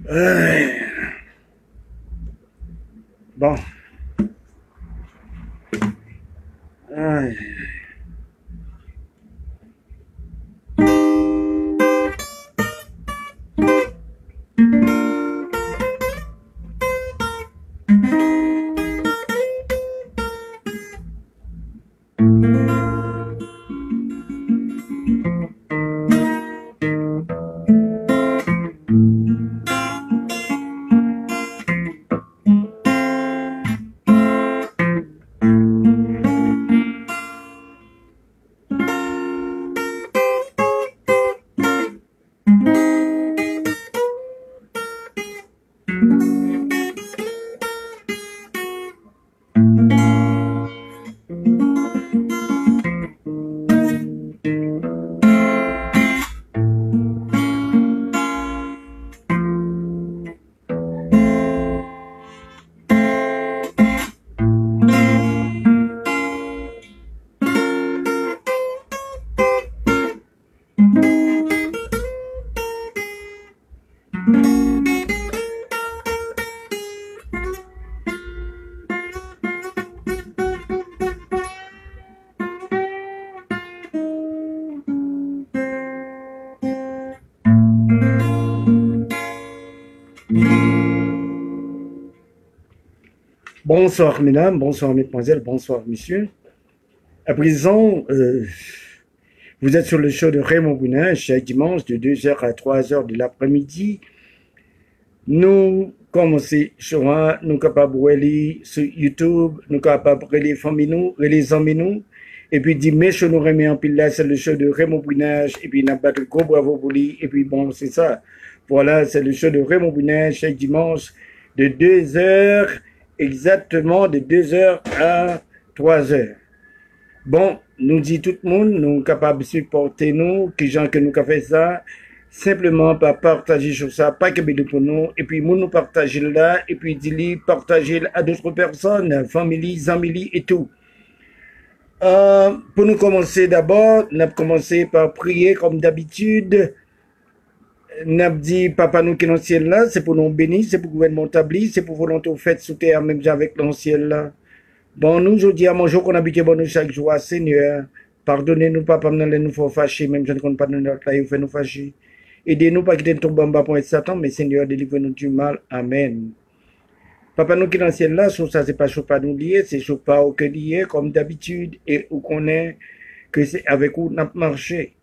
Euh, Bon. Aïe. Bonsoir, mesdames, bonsoir, mesdemoiselles, bonsoir, messieurs. À présent, vous êtes sur le show de Raymond Bounin, chaque dimanche de 2h à 3h de l'après-midi. Nous commençons sur un, nous capables de aller sur YouTube, nous capables de les familles nous, les amis nous. Et puis dimanche, nous remet en pile là, c'est le show de Raymond Bounin, et puis n'a pas de gros bravo pour lui. Et puis bon, c'est ça. Voilà, c'est le show de Raymond Bounin, chaque dimanche de 2h, exactement de 2h à 3h. Bon, nous dit tout le monde, nous capables de supporter nous, qui gens que nous avons fait ça, simplement par partager sur ça, pas que pour nous, et puis nous partager là, et puis dit partager à d'autres personnes, familles, amis et tout. Pour nous commencer d'abord, nous avons commencé par prier comme d'habitude. Nous avons dit, Papa nous qui est dans le ciel là, c'est pour nous bénir, c'est pour le gouvernement établi, c'est pour volonté faite sous terre, même avec l'ancien là. Bon, nous, je dis à mon jour qu'on habite bon nous chaque jour, Seigneur, pardonnez-nous, Papa, nous faut fâcher, même je ne compte pas nous notre là, il fait nous fâcher. Aidez-nous pas quitter tout bamba pour être Satan, mais Seigneur, délivrez-nous du mal. Amen. Papa, nous qui dans le ciel là, sur ça, c'est pas chaud pas nous lier, c'est chaud pas au que lier, comme d'habitude, et où qu'on est, que c'est avec où nous marché.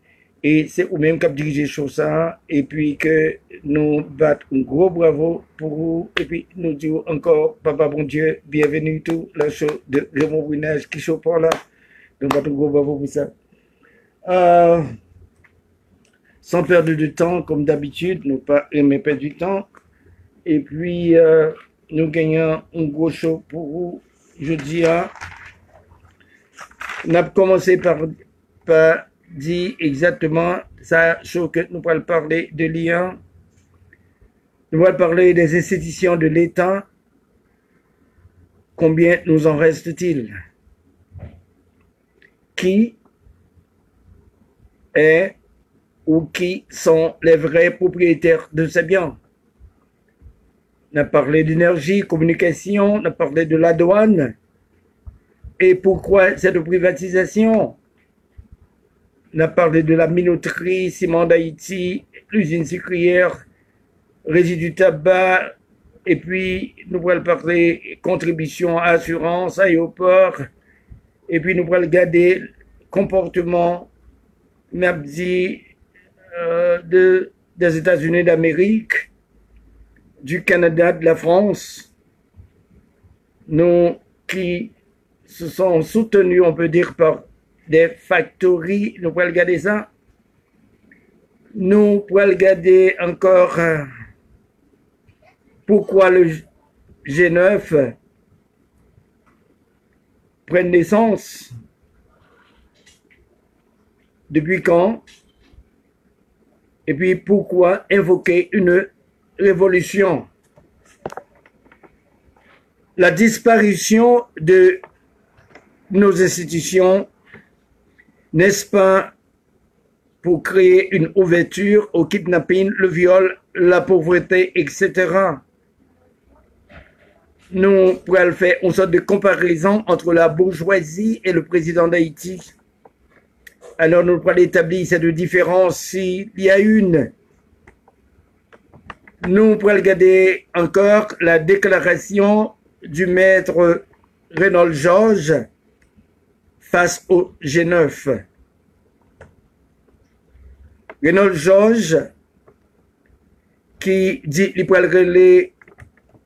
Et c'est ou même qui a dirigé sur ça, et puis que nous battons un gros bravo pour vous, et puis nous disons encore, Papa bon Dieu, bienvenue tout le show de Raymond Brunage qui show par là. Nous battons un gros bravo pour ça. Sans perdre de temps, comme d'habitude, nous pas aimer perdre du temps. Et puis, nous gagnons un gros show pour vous. Je dis, on a commencé par dire exactement ça, show que nous allons parler de l'IA. Nous allons parler des institutions de l'État. Combien nous en reste-t-il? Qui est ou qui sont les vrais propriétaires de ces biens? On a parlé d'énergie, communication, on a parlé de la douane. Et pourquoi cette privatisation? On a parlé de la minoterie, ciment d'Haïti, l'usine sucrière, résidus tabac, et puis nous allons parler contribution à assurance, aéroport, et puis nous allons regarder comportement, des États-Unis d'Amérique, du Canada, de la France, nous qui se sont soutenus, on peut dire, par des factories, nous pouvons regarder ça. Nous pouvons regarder encore pourquoi le G9 prend naissance, depuis quand, et puis pourquoi invoquer une révolution. La disparition de nos institutions, n'est-ce pas pour créer une ouverture au kidnapping, le viol, la pauvreté, etc. Nous pourrions faire une sorte de comparaison entre la bourgeoisie et le président d'Haïti. Alors nous pourrions établir cette différence s'il y a une. Nous pourrions regarder encore la déclaration du maître Reynald Georges face au G9. Reynald Georges qui dit qu'il pourrait le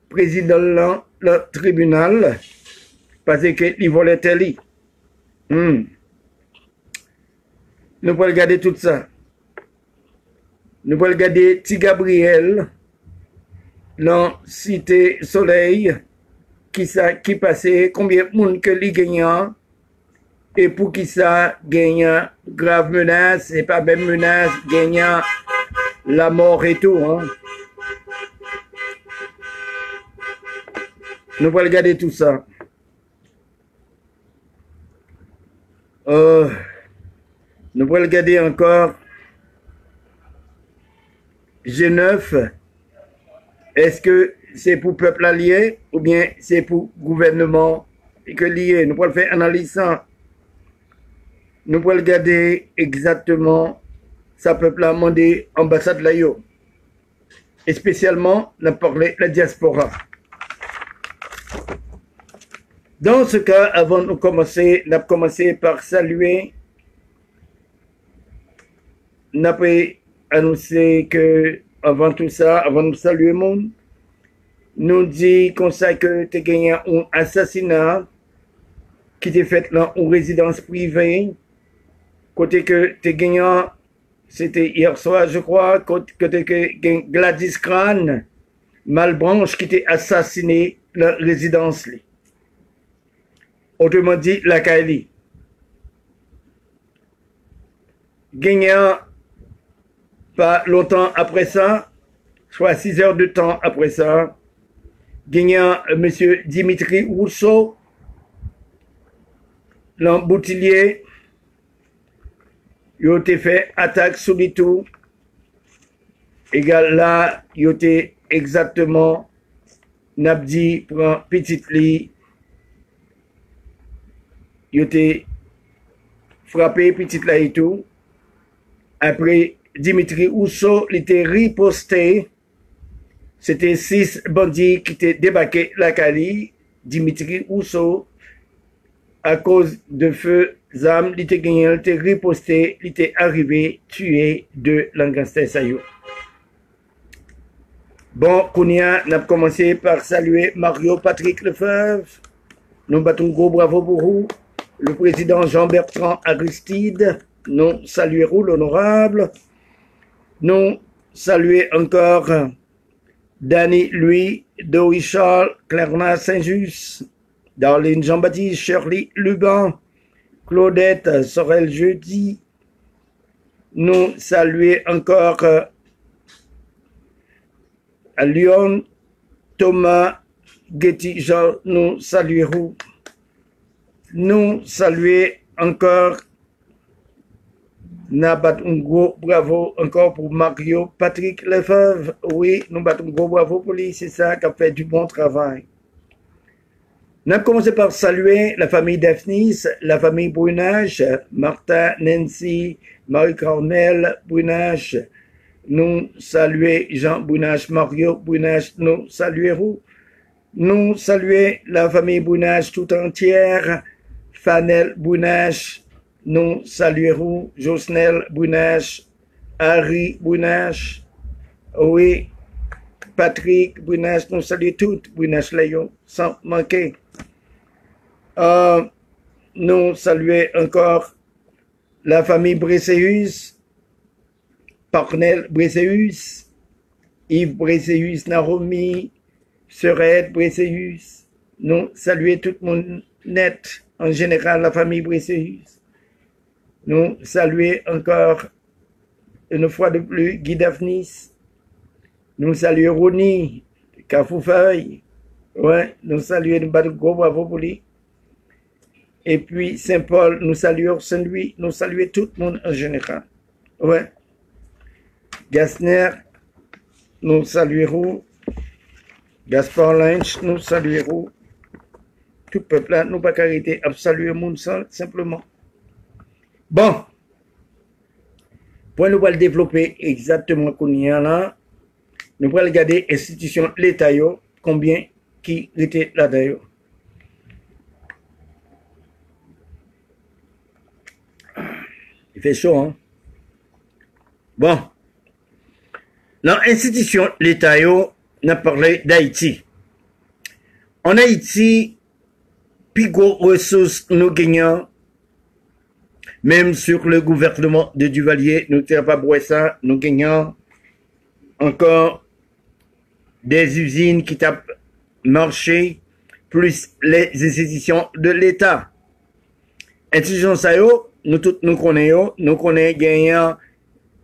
président le tribunal parce qu'il volait tel. Nous pouvons regarder tout ça. Nous pouvons regarder Ti Gabriel dans Cité Soleil qui passait, combien de monde que lui gagnant et pour qui ça gagne grave menace et pas même menace gagnant la mort et tout. Hein. Nous pouvons regarder tout ça. Nous pouvons regarder encore G9. Est-ce que c'est pour peuple allié ou bien c'est pour gouvernement que lié? Nous pouvons faire analyse ça. Nous pouvons regarder exactement ça peuple a demandé ambassade là yo. Et spécialement, on a parlé de la diaspora. Dans ce cas, avant de commencer, on a commencé par saluer. On a annoncé que avant tout ça, avant de saluer le monde, nous dit qu'on sait que tu as gagné un assassinat qui t'est fait dans une résidence privée. Côté que tu as gagné, c'était hier soir, je crois, que tu as gagné Gladys Crane, Malbranche, qui t'est assassiné dans la résidence. Autrement dit, la Kaili. Gagnant pas longtemps après ça, soit 6 heures de temps après ça, gagnant M. Dimitri Rousseau, l'emboutillier, il a été fait attaque sur les tout. Égal là, il a été exactement, Nabdi prend petite lit, il a été frappé petite là et tout. Après, Dimitri Rousseau était riposté. C'était 6 bandits qui étaient débarqués la Cali. Dimitri Rousseau, à cause de feu d'armes, il était gagné, il était riposté, il était arrivé, tué de l'angasté Sayou. Bon, Kounia, on a commencé par saluer Mario Patrick Lefebvre. Nous battons gros bravo pour vous. Le président Jean-Bertrand Aristide. Nous saluons l'honorable. Nous saluons encore Danny Louis, Dory Charles, Clerna Saint-Just, Darlene Jean-Baptiste, Shirley Luban, Claudette Sorel Jeudi. Nous saluons encore à Lyon, Thomas Getty Jean, nous saluons. Nous saluons encore. Nous battons un gros bravo encore pour Mario Patrick Lefebvre. Oui, nous battons un gros bravo pour lui. C'est ça qui a fait du bon travail. Nous avons commencé par saluer la famille Daphnis, la famille Brunage, Martin, Nancy, Marie-Carmel Brunage. Nous saluons Jean Brunage, Mario Brunage. Nous saluons. Nous saluons la famille Brunage tout entière. Fanel Brunage. Nous saluons Josnel Brunage, Harry Brunage, oui, Patrick Brunage, nous saluons toutes Brunage Léon, sans manquer. Nous saluons encore la famille Brécéus, Parnel Brécéus, Yves Brécéus, Naomi, Serette Brécéus. Nous saluons tout le monde net, en général la famille Brécéus. Nous saluons encore une fois de plus Guy Daphnis. Nous saluons Ronnie, Cafoufeuille. Ouais, nous saluons, nous battons gros bravo pour lui. Et puis Saint-Paul, nous saluons Saint-Louis, nous saluons tout le monde en général. Ouais. Gassner, nous saluerons. Gaspard Lynch, nous saluerons. Tout peuple là, nous pas carité à saluer le monde simplement. Bon. Pour nous le développer exactement comme il y a là, nous allons regarder l'institution l'État, combien qui était là d'ailleurs. Il fait chaud, hein? Bon. Dans l'institution l'État, on a parlé d'Haïti. En Haïti, plus gros ressources nous gagnons, même sur le gouvernement de Duvalier, nous ne pas boire ça, nous gagnons encore des usines qui tapent marché, plus les institutions de l'État. Institutions ça nous tous nous connaissons gagnant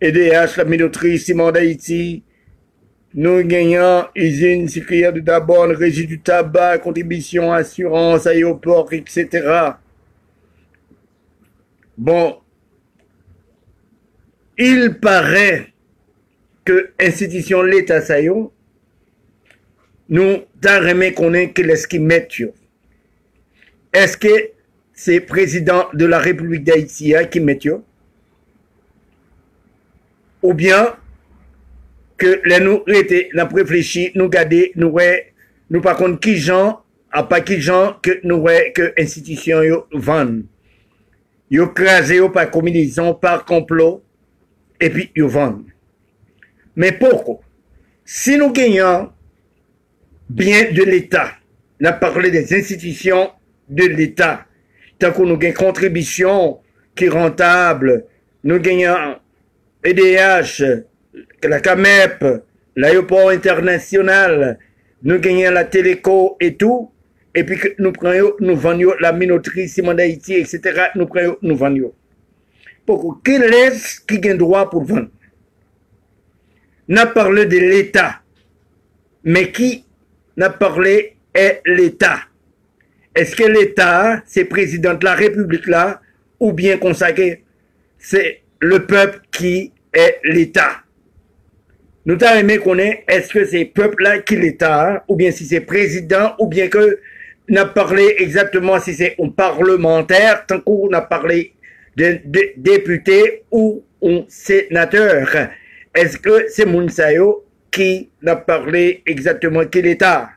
EDH, la minoterie ciment d'Haïti, nous gagnons usines sucrières de d'abord, régie du tabac, contribution, assurance, aéroport, etc. Bon, il paraît que l'institution l'État ça nous t'arrêtons qu'on est que est-ce qui met. Est-ce que c'est le président de la République d'Haïti qui met ou bien que les nous étaient, nous réfléchi, nous garder, nous par contre qui gens, à pas qui gens que nous que institution yo vendent. Yo crasé par combinaison, par complot, et puis yo vendent. Mais pourquoi? Si nous gagnons bien de l'État, on a parlé des institutions de l'État, tant que nous gagnons contribution qui est rentable, nous gagnons EDH, la CAMEP, l'aéroport international, nous gagnons la téléco et tout, et puis que nous prenons, nous vendons la minoterie, ciment d'Haïti, etc., nous prenons, nous vendons. Pourquoi? Quel est qui a droit pour vendre? N'a parlé de l'État, mais qui n'a parlé est l'État? Est-ce que l'État, c'est le président de la République là, ou bien consacré, c'est le peuple qui est l'État? Nous t'avons aimé connaître, est-ce que c'est le peuple là qui est l'État, ou bien si c'est président, ou bien que n'a parlé exactement si c'est un parlementaire, tant qu'on a parlé de député ou un sénateur. Est-ce que c'est Mounsayo qui n'a parlé exactement qui est l'État?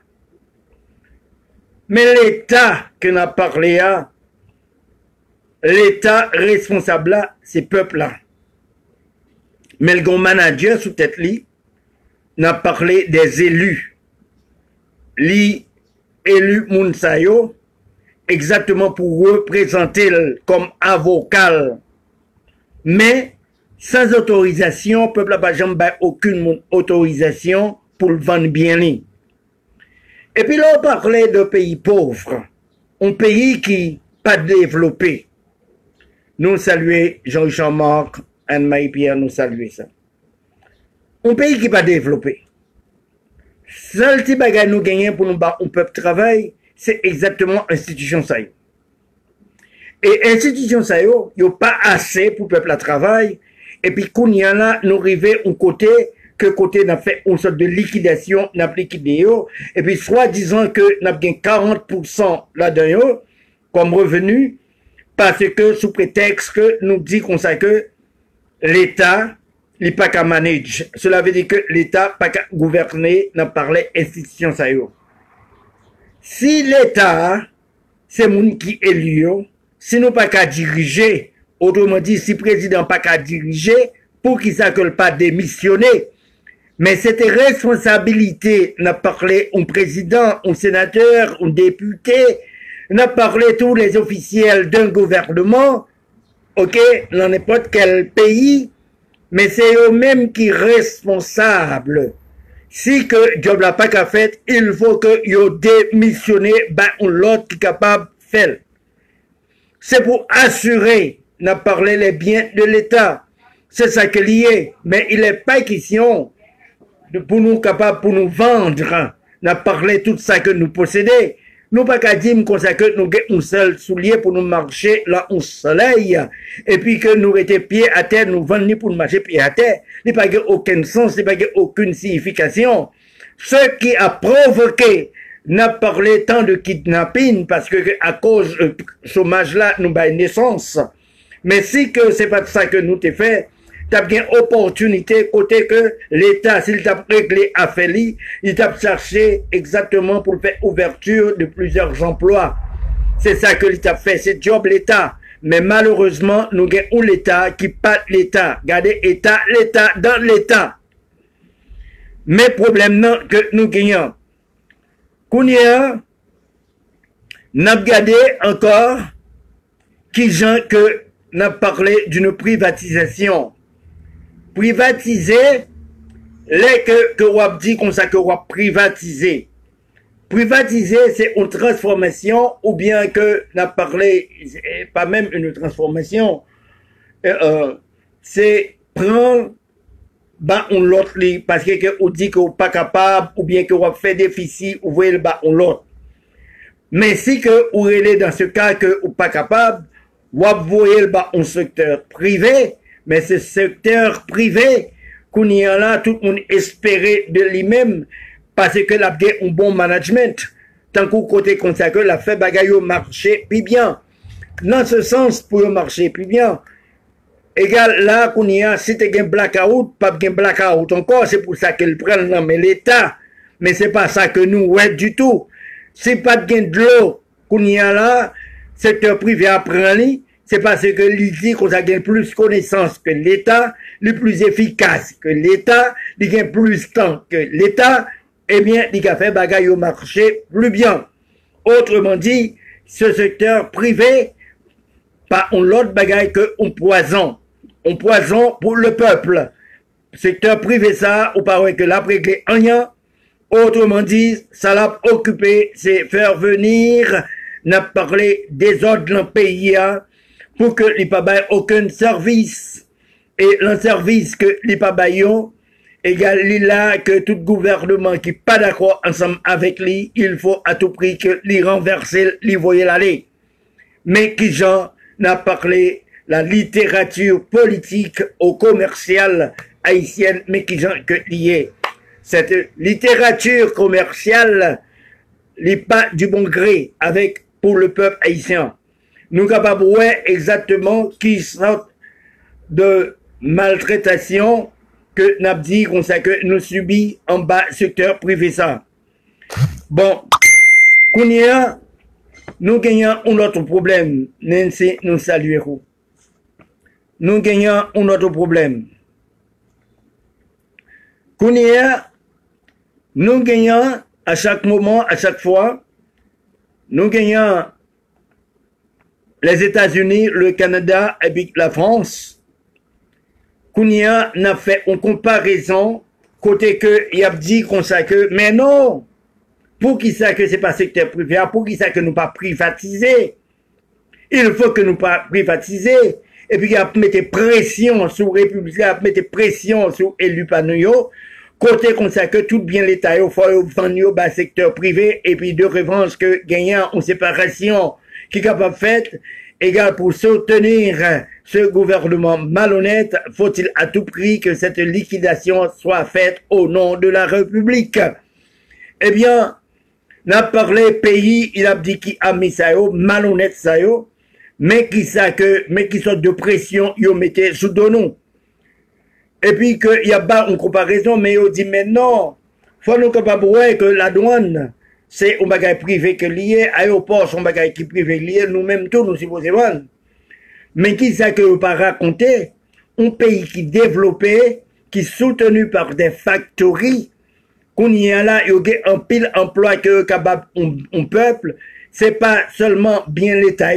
Mais l'État que n'a parlé à, l'État responsable là, c'est le peuple là. Mais le grand manager sous tête li, n'a parlé des élus. Li élu Mounsayo, exactement pour représenter comme avocat. Mais sans autorisation, le peuple n'a pas jamais aucune autorisation pour le vendre bien. Et puis là, on parlait de pays pauvres, un pays qui pas développé. Nous saluons Jean-Richard Marc, Anne-Marie Pierre, nous saluons ça. Un pays qui pas développé. Seul petit bagage nous gagnons pour nous battre un peuple travail, c'est exactement l'institution ça. Et l'institution ça y a pas assez pour le peuple à travail. Et puis qu'on y a là, nous arrivons un côté que côté n'a fait une sorte de liquidation, n'a liquidé et puis soi-disant que n'a gagné 40% là-dedans comme revenu parce que sous prétexte que nous dit qu'on sait que l'État n'est pas qu'à manager. Cela veut dire que l'État pas qu'à gouverner, n'a parlé institution ça y est. Si l'État c'est moun qui élu, si nous pas qu'à diriger, autrement dit si le président pas qu'à diriger pour qu'il ça que le pas démissionner. Mais cette responsabilité, n'a parlé un président, un sénateur, un député, n'a parlé tous les officiels d'un gouvernement, ok, dans n'importe quel pays, mais c'est eux-mêmes qui sont responsables. Si que job n'a pas qu'à fait, il faut que yo démissionné, ben l'autre qui est capable de faire. C'est pour assurer, n'a parlé les biens de l'État. C'est ça que lié, mais il n'est pas question pour nous capables, pour nous vendre, n'a parlé tout ça que nous possédons. Nous pas qu'à dire comme ça que nous avons un seul soulier pour nous marcher là au soleil. Et puis que nous étions pieds à terre, nous vendons pour nous marcher pieds à terre. Il n'y a pas aucun sens, il n'y a pas aucune signification. Ce qui a provoqué n'a parlé tant de kidnapping parce que à cause du chômage là, nous avons une naissance. Mais si que c'est pas ça que nous t'ai fait, t'as bien opportunité côté que l'État, s'il t'a réglé affaire, il t'a cherché exactement pour faire ouverture de plusieurs emplois. C'est ça que l'État fait, c'est job l'État. Mais malheureusement, nous avons l'État qui pas l'État. Regardez, l'État dans l'État. Mais problème non que nous gagnons. Kounia, n'a gardé encore qui gens que n'a parlé d'une privatisation. Privatiser, les que on dit comme ça que on privatiser. Privatiser, c'est une transformation, ou bien que n'a parlé, pas même une transformation, c'est prendre bah on l'autre parce que on dit qu'on pas capable, ou bien qu'on fait déficit, ou voyez le bas on l'autre. Mais si que vous est dans ce cas que vous pas capable, vous voyez le bas un secteur privé, mais ce secteur privé, qu'on y a là, tout le monde espérait de lui-même, parce que la un bon management, tant qu'au côté comme ça que la fait bagaille au marché, puis bien. Dans ce sens, pour le marché, puis bien. Égal, là, qu'on y a, si tu as un blackout, pas un blackout encore, c'est pour ça qu'ils prennent, non, mais l'État. Mais c'est pas ça que nous, ouais, du tout. Si pas de l'eau, qu'on y a là, secteur privé apprend, c'est parce que l'idée qu'on a gagné plus connaissance que l'État, le plus efficace que l'État, il gagne plus de temps que l'État, eh bien, il a fait bagaille au marché plus bien. Autrement dit, ce secteur privé, pas un l'autre bagaille que un poison. Un poison pour le peuple. Secteur privé ça, ou pas que la réglé rien. Autrement dit, ça l'a occupé, c'est faire venir, n'a parlé des ordres dans le pays, pour que les pas aucun service. Et le service que les pas égal là que tout gouvernement qui pas d'accord ensemble avec lui, il faut à tout prix que les renverser, les voyer l'aller. Mais qui Jean n'a parlé la littérature politique au commercial haïtienne, mais qui Jean que lié. Cette littérature commerciale n'est pas du bon gré avec pour le peuple haïtien. Nous capables ouais exactement qui sortent de maltraitation que n'a dit qu'on sait que nous subit en bas secteur privé ça. Bon, qu'on y a, nous gagnons un autre problème. Nancy, nous saluons. Nous gagnons un autre problème. Qu'on y a, nous gagnons à chaque moment, à chaque fois, nous gagnons les États-Unis, le Canada et puis la France. Kounia n'a fait une comparaison côté que il a dit qu'on sait que mais non, pour qui ça que c'est pas secteur privé, pour qui ça que nous pas privatiser. Il faut que nous pas privatiser et puis il a mettre pression sur République, il a mettre pression sur élu Panoyo. Côté qu'on sait que tout bien l'État il faut vendre au secteur privé et puis de revanche que gagnant en séparation qui est capable de faire, égal pour soutenir ce gouvernement malhonnête, faut-il à tout prix que cette liquidation soit faite au nom de la République. Eh bien, n'a parlé pays, il a dit qui a mis ça yo, malhonnête ça yo, mais qui sont de pression, yo mettez sous nous. Et puis qu'il y a pas une comparaison, mais il dit mais non, faut nous capables que la douane, c'est un bagage privé que lié, aéroport, son bagage qui privé lié, nous-mêmes tous, nous supposons. Mais qui ça que vous pas raconter? Un pays qui développé, qui soutenu par des factories, qu'on y a là, il y a un pile emploi que capable un peuple, c'est pas seulement bien l'État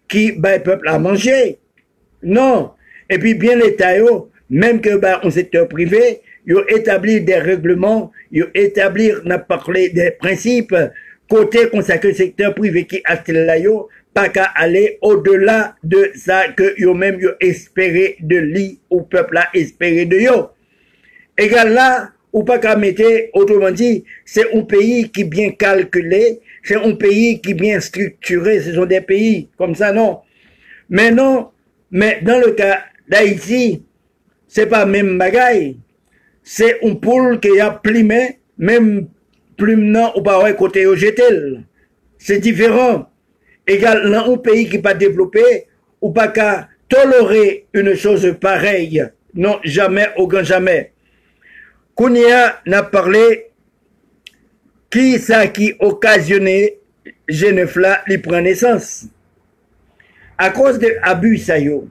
qui bat le peuple à manger. Non. Et puis bien l'État même que un secteur privé, ils ont établi des règlements, ils ont établi, n'a parlé des principes, côté consacré le secteur privé qui a là, pas qu'à aller au-delà de ça que yo même yo espéré de lui, ou peuple a espéré de yo. Égal là, ou pas qu'à mettre, autrement dit, c'est un pays qui est bien calculé, c'est un pays qui est bien structuré, ce sont des pays comme ça, non. Mais non, mais dans le cas d'Haïti, c'est pas même bagaille, c'est un poule qui a plumé, même plume ou pas ouais côté au jetel. C'est différent. Égal, dans un pays qui n'est pas développé, ou pas qu'à tolérer une chose pareille. Non, jamais, au grand jamais. Kounia n'a parlé qui ça qui occasionnait Genève là, il prend naissance. À cause de abus ça yo,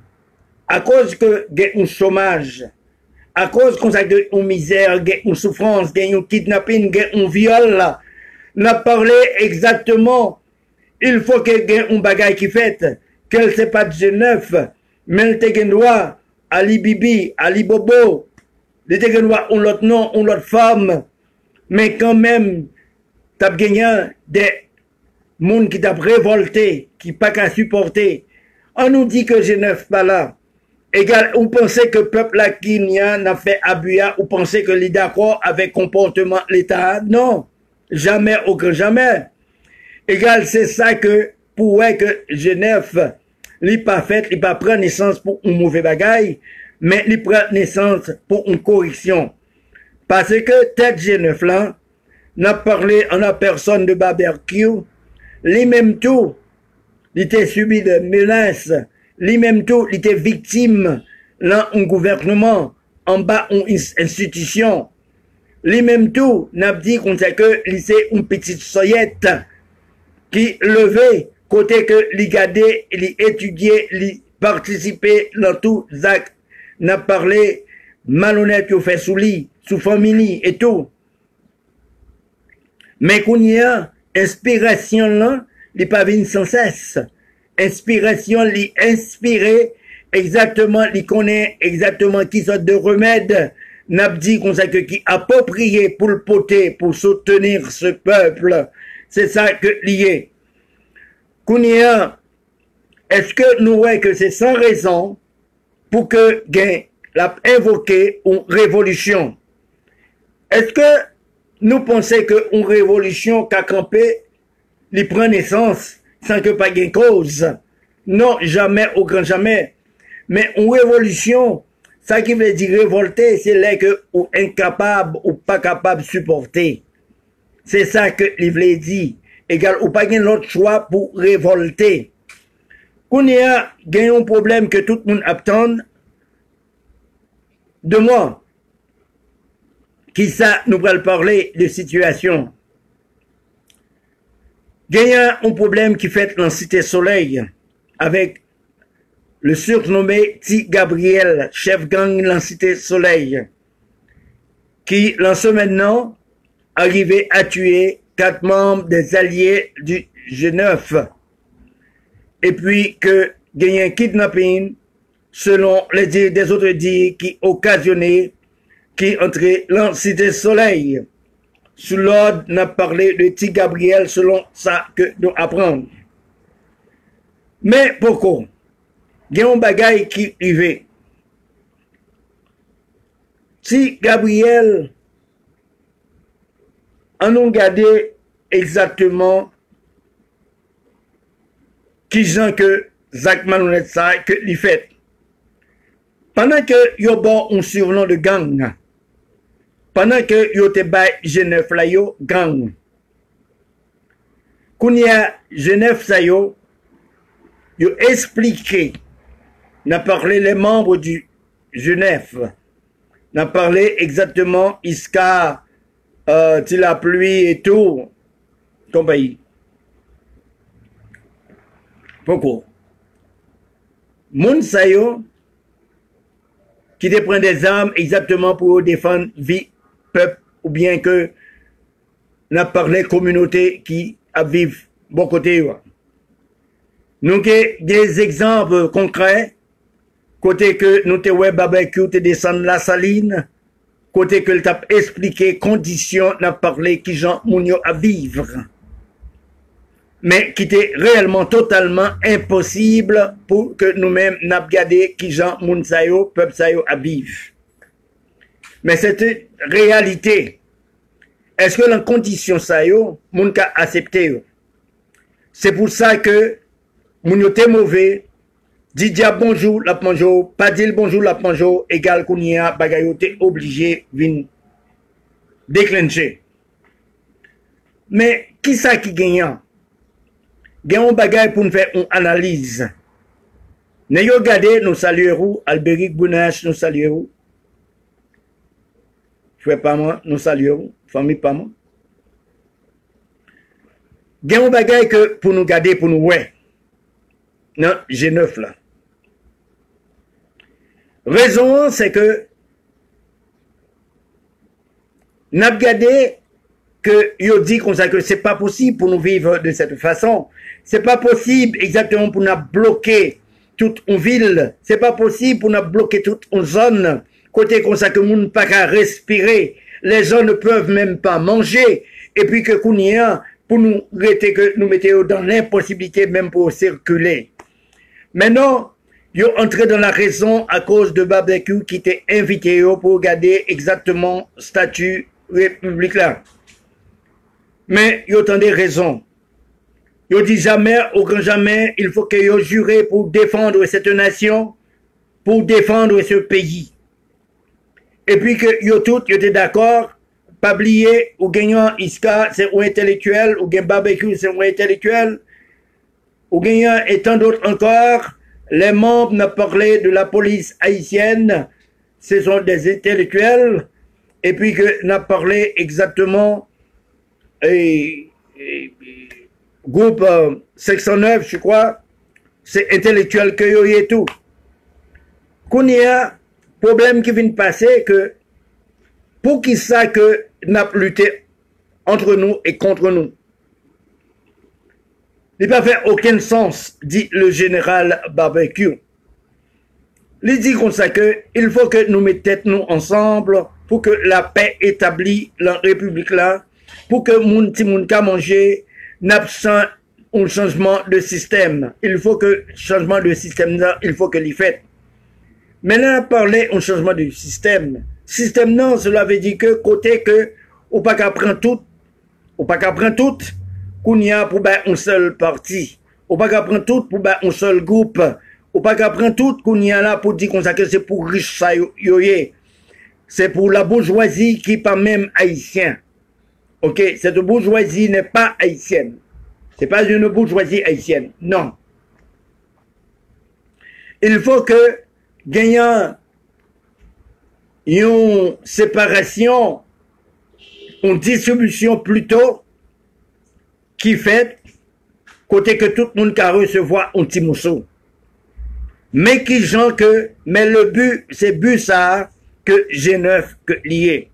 à cause que y a un chômage, à cause qu'on a une misère, y a une souffrance, y a un kidnapping, y a un viol là, n'a parlé exactement. Il faut qu'il y ait un bagage qui fait, qu'elle c'est pas de Genève, mais elle te gagne droit Ali Bibi, Ali Bobo, elle te gagne droit un autre nom, une autre femme, mais quand même, t'as gagné des monde qui t'a révolté, qui pas qu'à supporter. On nous dit que Genève pas là. Égal, on pensait que le peuple là qui n'a fait abuya, ou pensait que les d'accord avec comportement l'État. Non, jamais, aucun jamais. Égal, c'est ça que, pour que Genève, il pas fait, il pas prend naissance pour un mauvais bagaille, mais il prend naissance pour une correction. Parce que tête Genève là, n'a parlé en la personne de barbecue, lui-même tout, il était subi de menaces, lui-même tout, il était victime dans un gouvernement, en bas une institution. Lui-même tout, n'a dit qu'on sait que c'est une petite soyette qui levait côté que li gardait, li étudiait, li participait dans tout actes, n'a parlé malhonnête qui fait sous lit, sous famille et tout. Mais qu'on y a inspiration là, li pas vient sans cesse. Inspiration li inspiré exactement, li connaît exactement qui sorte de remède, n'a dit qu'on sait que qui approprié pour le poter, pour soutenir ce peuple. C'est ça que lié. Kounia, est-ce que nous voyons que c'est sans raison pour que gain l'a invoqué une révolution? Est-ce que nous pensons qu'une révolution qu'a campé, il prend naissance sans que pas gain cause? Non, jamais, au grand jamais. Mais une révolution, ça qui veut dire révolter, c'est là que ou incapable ou pas capable de supporter. C'est ça que il voulait dire. Égal, ou pas gain l'autre choix pour révolter. Qu'on y a un problème que tout le monde attend de moi. Qui ça nous va parler de situation? Il y a un problème qui fait dans Cité Soleil avec le surnommé Ti Gabriel, chef gang dans Cité Soleil, qui, lance maintenant, arrivé à tuer 4 membres des alliés du G9. Et puis que il y a un kidnapping, selon les dires des autres dires, qui occasionnait, qui entrait dans Cité Soleil. Sous l'ordre, n'a parlé de Ti Gabriel, selon ça que nous apprenons. Mais pourquoi? Il y a un bagaille qui arrivait. Ti Gabriel, on a regardé exactement qui gens que Zach Malhonnête ça que l'y fait. Pendant que yo bon un surnom de gang, pendant que yo te bay Genève la yo gang, kounya Genève sa yo expliqué, n'a parlé les membres du Genève, n'a parlé exactement Iska, la pluie et tout, compagnie. Pourquoi? Moun sa yo, qui te prend des armes exactement pour défendre vie, peuple, ou bien que n'a parlé communauté qui a vivre bon côté. Nous avons des exemples concrets, côté que nous te ouais barbecue te descendre la saline, côté que t'a expliqué conditions n'a parlé qui Jean Mounio à vivre. Mais qui était réellement totalement impossible pour que nous-mêmes n'a regardé qui Jean Mounsayo, peuple sayo à vivre. Mais cette réalité, est-ce que la condition ça yo, moun ka accepté yo? C'est pour ça que moun yo te mauvais, dit dia bonjour, la bonjour, pas dire bonjour, la bonjour, égal kounia, bagay yo te obligé vin déclencher. Mais qui ça qui gagnant? Gagnant bagay pour nous faire une analyse. N'ayons regardé, nous saluons, Albéric Bounache, nous saluons. Frère pas moi, nous saluons, famille pas moi. Gagnant bagay que pour nous garder, pour nous ouais. Non, G9 là. Raison, c'est que n'a regardé que yo dit comme ça que c'est pas possible pour nous vivre de cette façon. C'est pas possible exactement pour nous bloquer toute une ville. C'est pas possible pour nous bloquer toute une zone. Côté comme ça que nous ne pas qu'à respirer. Les gens ne peuvent même pas manger. Et puis que kounia, pour nous arrêter que nous mettions dans l'impossibilité même pour circuler. Maintenant, yo entré dans la raison à cause de barbecue qui était invité pour regarder exactement statut république là. Mais yo ont des raisons. Yo dit jamais, au grand jamais, il faut que yo juré pour défendre cette nation, pour défendre ce pays. Et puis que yo tout, yo étaient d'accord, pas oublier, ou gagnant Iska, c'est un intellectuel, ou gagnant barbecue, c'est un intellectuel, ou gagnant et tant d'autres encore, les membres n'ont parlé de la police haïtienne, ce sont des intellectuels, et puis que n'a parlé exactement groupe 609, je crois, c'est intellectuel que yo y est tout. Qu'on y a problème qui vient de passer que pour qui ça que n'a lutté entre nous et contre nous. Il n'a pas fait aucun sens, dit le général Barbecue. Il dit comme ça que il faut que nous mettions nous ensemble pour que la paix établie dans la République là, pour que moun ti moun ka manger n'absent un changement de système. Il faut que changement de système là, il faut que l'y fait. Maintenant, on parlait un changement de système. Système non, cela veut dire que côté que ou pas qu'à prendre tout, ou pas qu'à prendre tout, qu'on y a pour ben un seul parti, ou pas qu'à prendre tout pour ben un seul groupe, ou pas qu'à prendre tout qu'on y a là pour dire qu'on que c'est pour riche ça yoye. C'est pour la bourgeoisie qui n'est pas même haïtien. Ok, cette bourgeoisie n'est pas haïtienne. C'est pas une bourgeoisie haïtienne, non. Il faut que gagnant une séparation, une distribution plutôt qui fait côté que tout le monde peut recevoir un petit morceau. Mais qui gens que, mais le but, c'est but ça que G9 que lié.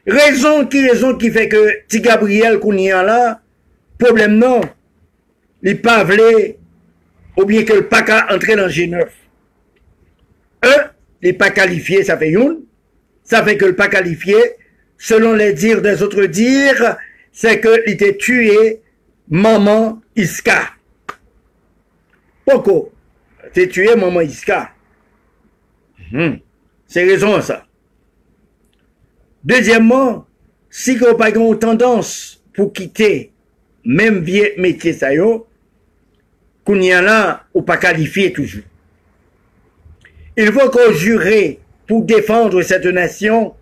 Raison qui fait que Ti Gabriel qu'on y a là, problème non, il pas voulu, ou bien que le pas qu'à entrer dans G9. Il pas qualifié, ça fait une. Ça fait que le pas qualifié, selon les dires des autres dires, c'est qu'il était tué maman Iska. Pourquoi? C'est tué maman Iska. C'est raison ça. Deuxièmement, si vous n'avez pas une tendance pour quitter même vieux métier ça yo, qu'on y a là, ou pas qualifié toujours. Il faut qu'on jure pour défendre cette nation,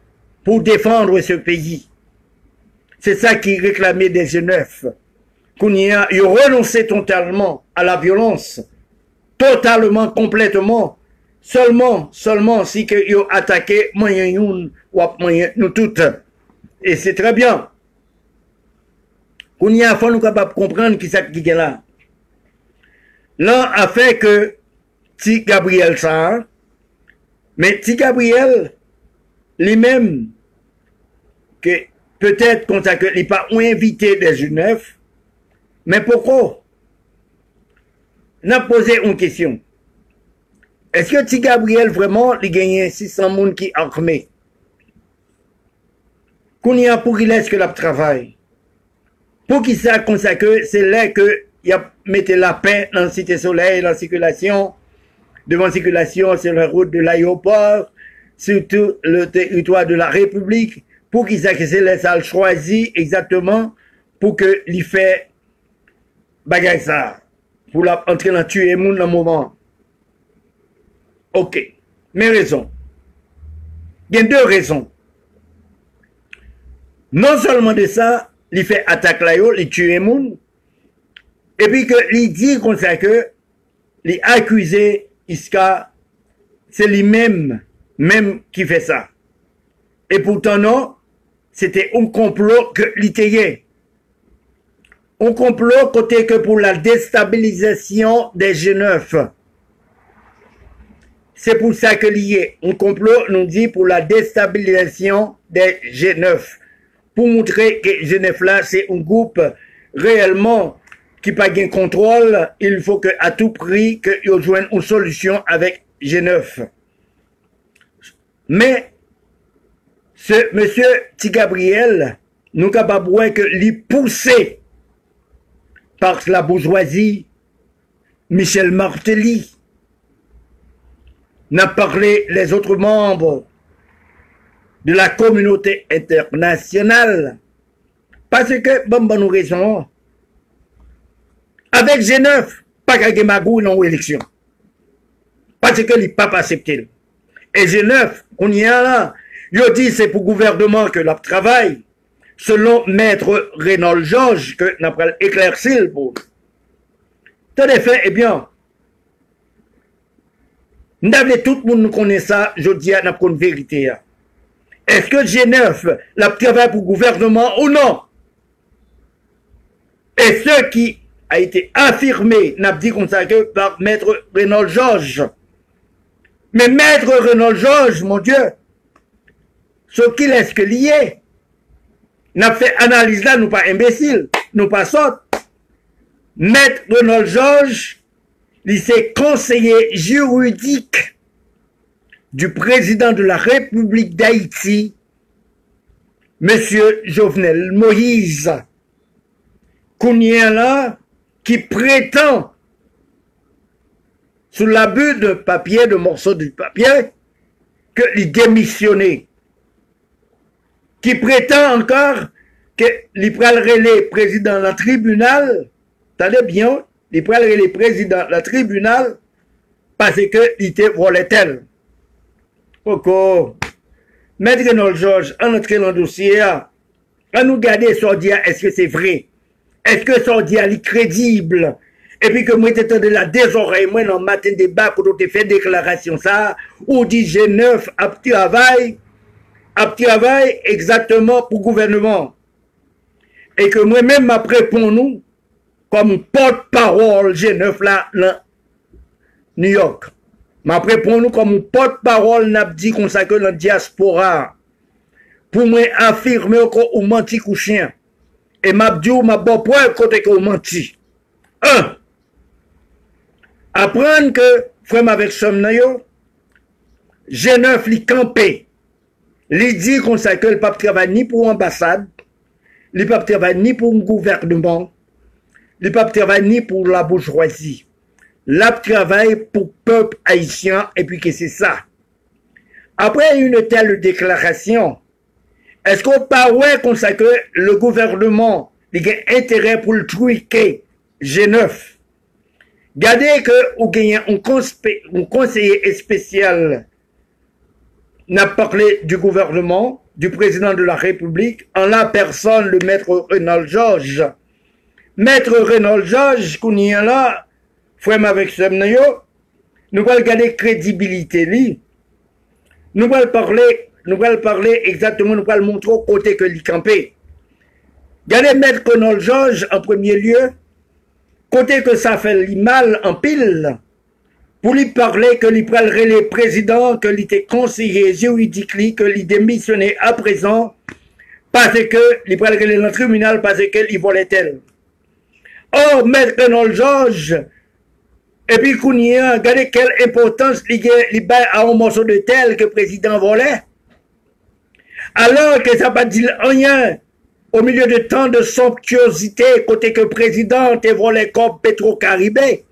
pour défendre ce pays. C'est ça qui réclamait des G9. Qu'on y a, ils ont renoncé totalement à la violence, totalement, complètement, seulement si ils ont attaqué moyen ou moyen nous toutes. Et c'est très bien. Qu'on y a, faut nous capable comprendre qui ça qui est là. Là a fait que Ti Gabriel ça, mais Ti Gabriel lui-même que peut-être qu'on t'a que il pas invité des G9, mais pourquoi? On a posé une question. Est-ce que Ti Gabriel vraiment il gagne 600 personnes qui armés? Qu'on y a pour qu'il laisse que la travail. Pour qu'il sache comme ça que c'est là que il a mis la paix dans la Cité Soleil, dans la circulation, devant circulation sur la route de l'aéroport, sur tout le territoire de la République pour qu'il s'agisse les salles choisies exactement pour que l'y fait bagay ça, pour entrer dans tuer moun dans le moment. Ok. Mes raisons. Il y a deux raisons. Non seulement de ça, il fait attaque là, il tue moun, et puis que il dit comme ça que les accusés, Iska, c'est lui-même, même qui fait ça. Et pourtant non, c'était un complot que l'itayé. Un complot côté que pour la déstabilisation des G9. C'est pour ça que lié. Un complot nous dit pour la déstabilisation des G9. Pour montrer que G9 là, c'est un groupe réellement qui n'a pas de contrôle. Il faut que à tout prix qu'ils joignent une solution avec G9. Mais ce monsieur Ti Gabriel, nous capables que l'y pousser par la bourgeoisie, Michel Martelly, n'a parlé les autres membres de la communauté internationale. Parce que, bon, nous raison, avec G9, pas qu'à Magou dans l'élection. Parce que les pas accepté. Et G9, on y a là, il dit c'est pour le gouvernement que l'on travaille, selon maître Renaud Georges, que n'a pas éclairci pour. Tout à fait, eh bien, nous avons tout le monde connaît ça, je dis à notre vérité. Est-ce que G9 la travaille pour le gouvernement ou non? Et ce qui a été affirmé, n'a dit comme ça que par maître Renaud Georges. Mais maître Renaud Georges, mon Dieu, ce qu'il est-ce que lié? N'a fait analyse là, nous pas imbéciles, nous pas sottes. Maître Renaud Georges, il s'est conseiller juridique du président de la République d'Haïti, monsieur Jovenel Moïse, là, qui prétend, sous l'abus de papier, de morceaux de papier, qu'il démissionné, qui prétend encore qu'il prendrait les présidents de la tribunal, attendez bien, il prendrait les présidents de la tribunal parce qu'il était volé tel. Pourquoi? Maître Renaud Georges, en entrant dans le dossier, à nous garder Sordia, est-ce que c'est vrai? Est-ce que Sordia est crédible? Et puis que moi, j'étais de la désoreille, moi, dans le matin débat, quand on te fait déclaration ça, ou dit G9 à travail exactement pour le gouvernement. Et que moi-même, m'a répondu nous, comme porte-parole G9 là, New York. M'a répondu comme porte-parole n'a dit qu'on ça que dans la diaspora. Pour moi affirmer qu'on menti couchien. Et m'a dit ou m'a bon point côté qu'on menti. Un. Apprendre que, frère avec Somnayo, G9 li campé. Li dit qu'on ça que le pape travaille ni pour l'ambassade, le pape travaille ni pour un gouvernement, le pape travaille ni pour la bourgeoisie. La travaille pour le peuple haïtien, et puis que c'est ça. Après une telle déclaration, est-ce qu'on parle comme ça que le gouvernement a intérêt pour le truquer G9? Gardez que vous gagnez un conseiller spécial n'a parlé du gouvernement, du président de la République, en la personne, le maître Renaud Georges. Maître Renaud Georges, qu'on y est là, frère avec Semnayo, nous allons garder crédibilité, lui. Nous allons parler exactement, nous allons montrer au côté que lui campé. Gardez maître Renaud Georges, en premier lieu, côté que ça fait mal en pile, pour lui parler que lui parlerait les présidents, que lui était conseiller juridique, que lui démissionné à présent, parce que lui parlerait le tribunal, parce qu'il volait tel. Or, maître Renaud Georges, et puis qu'on y a, regardez quelle importance il bat à un morceau de tel que le président volait. Alors que ça n'a pas dit rien, au milieu de tant de somptuosité, côté que le président te volé comme Petro-Caribé.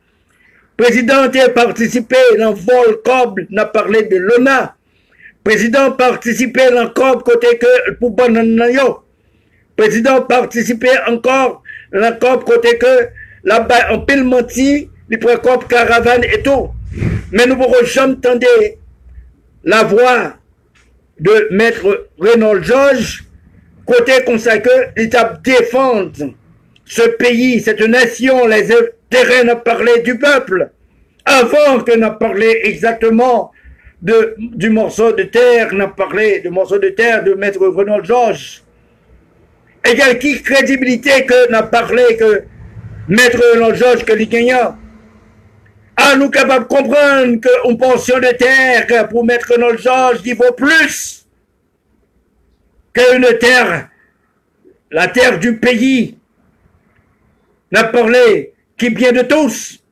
Président a participé dans le vol comme n'a parlé de l'ONA. Président participé encore côté que pour Bonanayo. Président participé encore encore côté que là-bas en pile menti, il prend comme caravane et tout. Mais nous ne pourrons jamais entendre la voix de Maître Renaud Georges, côté consacré, il a défendre ce pays, cette nation, les intérêts n'a parlé du peuple, avant que n'a parlé exactement du morceau de terre, n'a parlé du morceau de terre de Maître Renaud Georges. Et quelle crédibilité que n'a parlé que Maître Renaud Georges que les gagnants. À nous capables de comprendre qu'une portion de terre pour Maître Renaud Georges, il vaut plus qu'une terre, la terre du pays, n'a parlé qui vient de tous.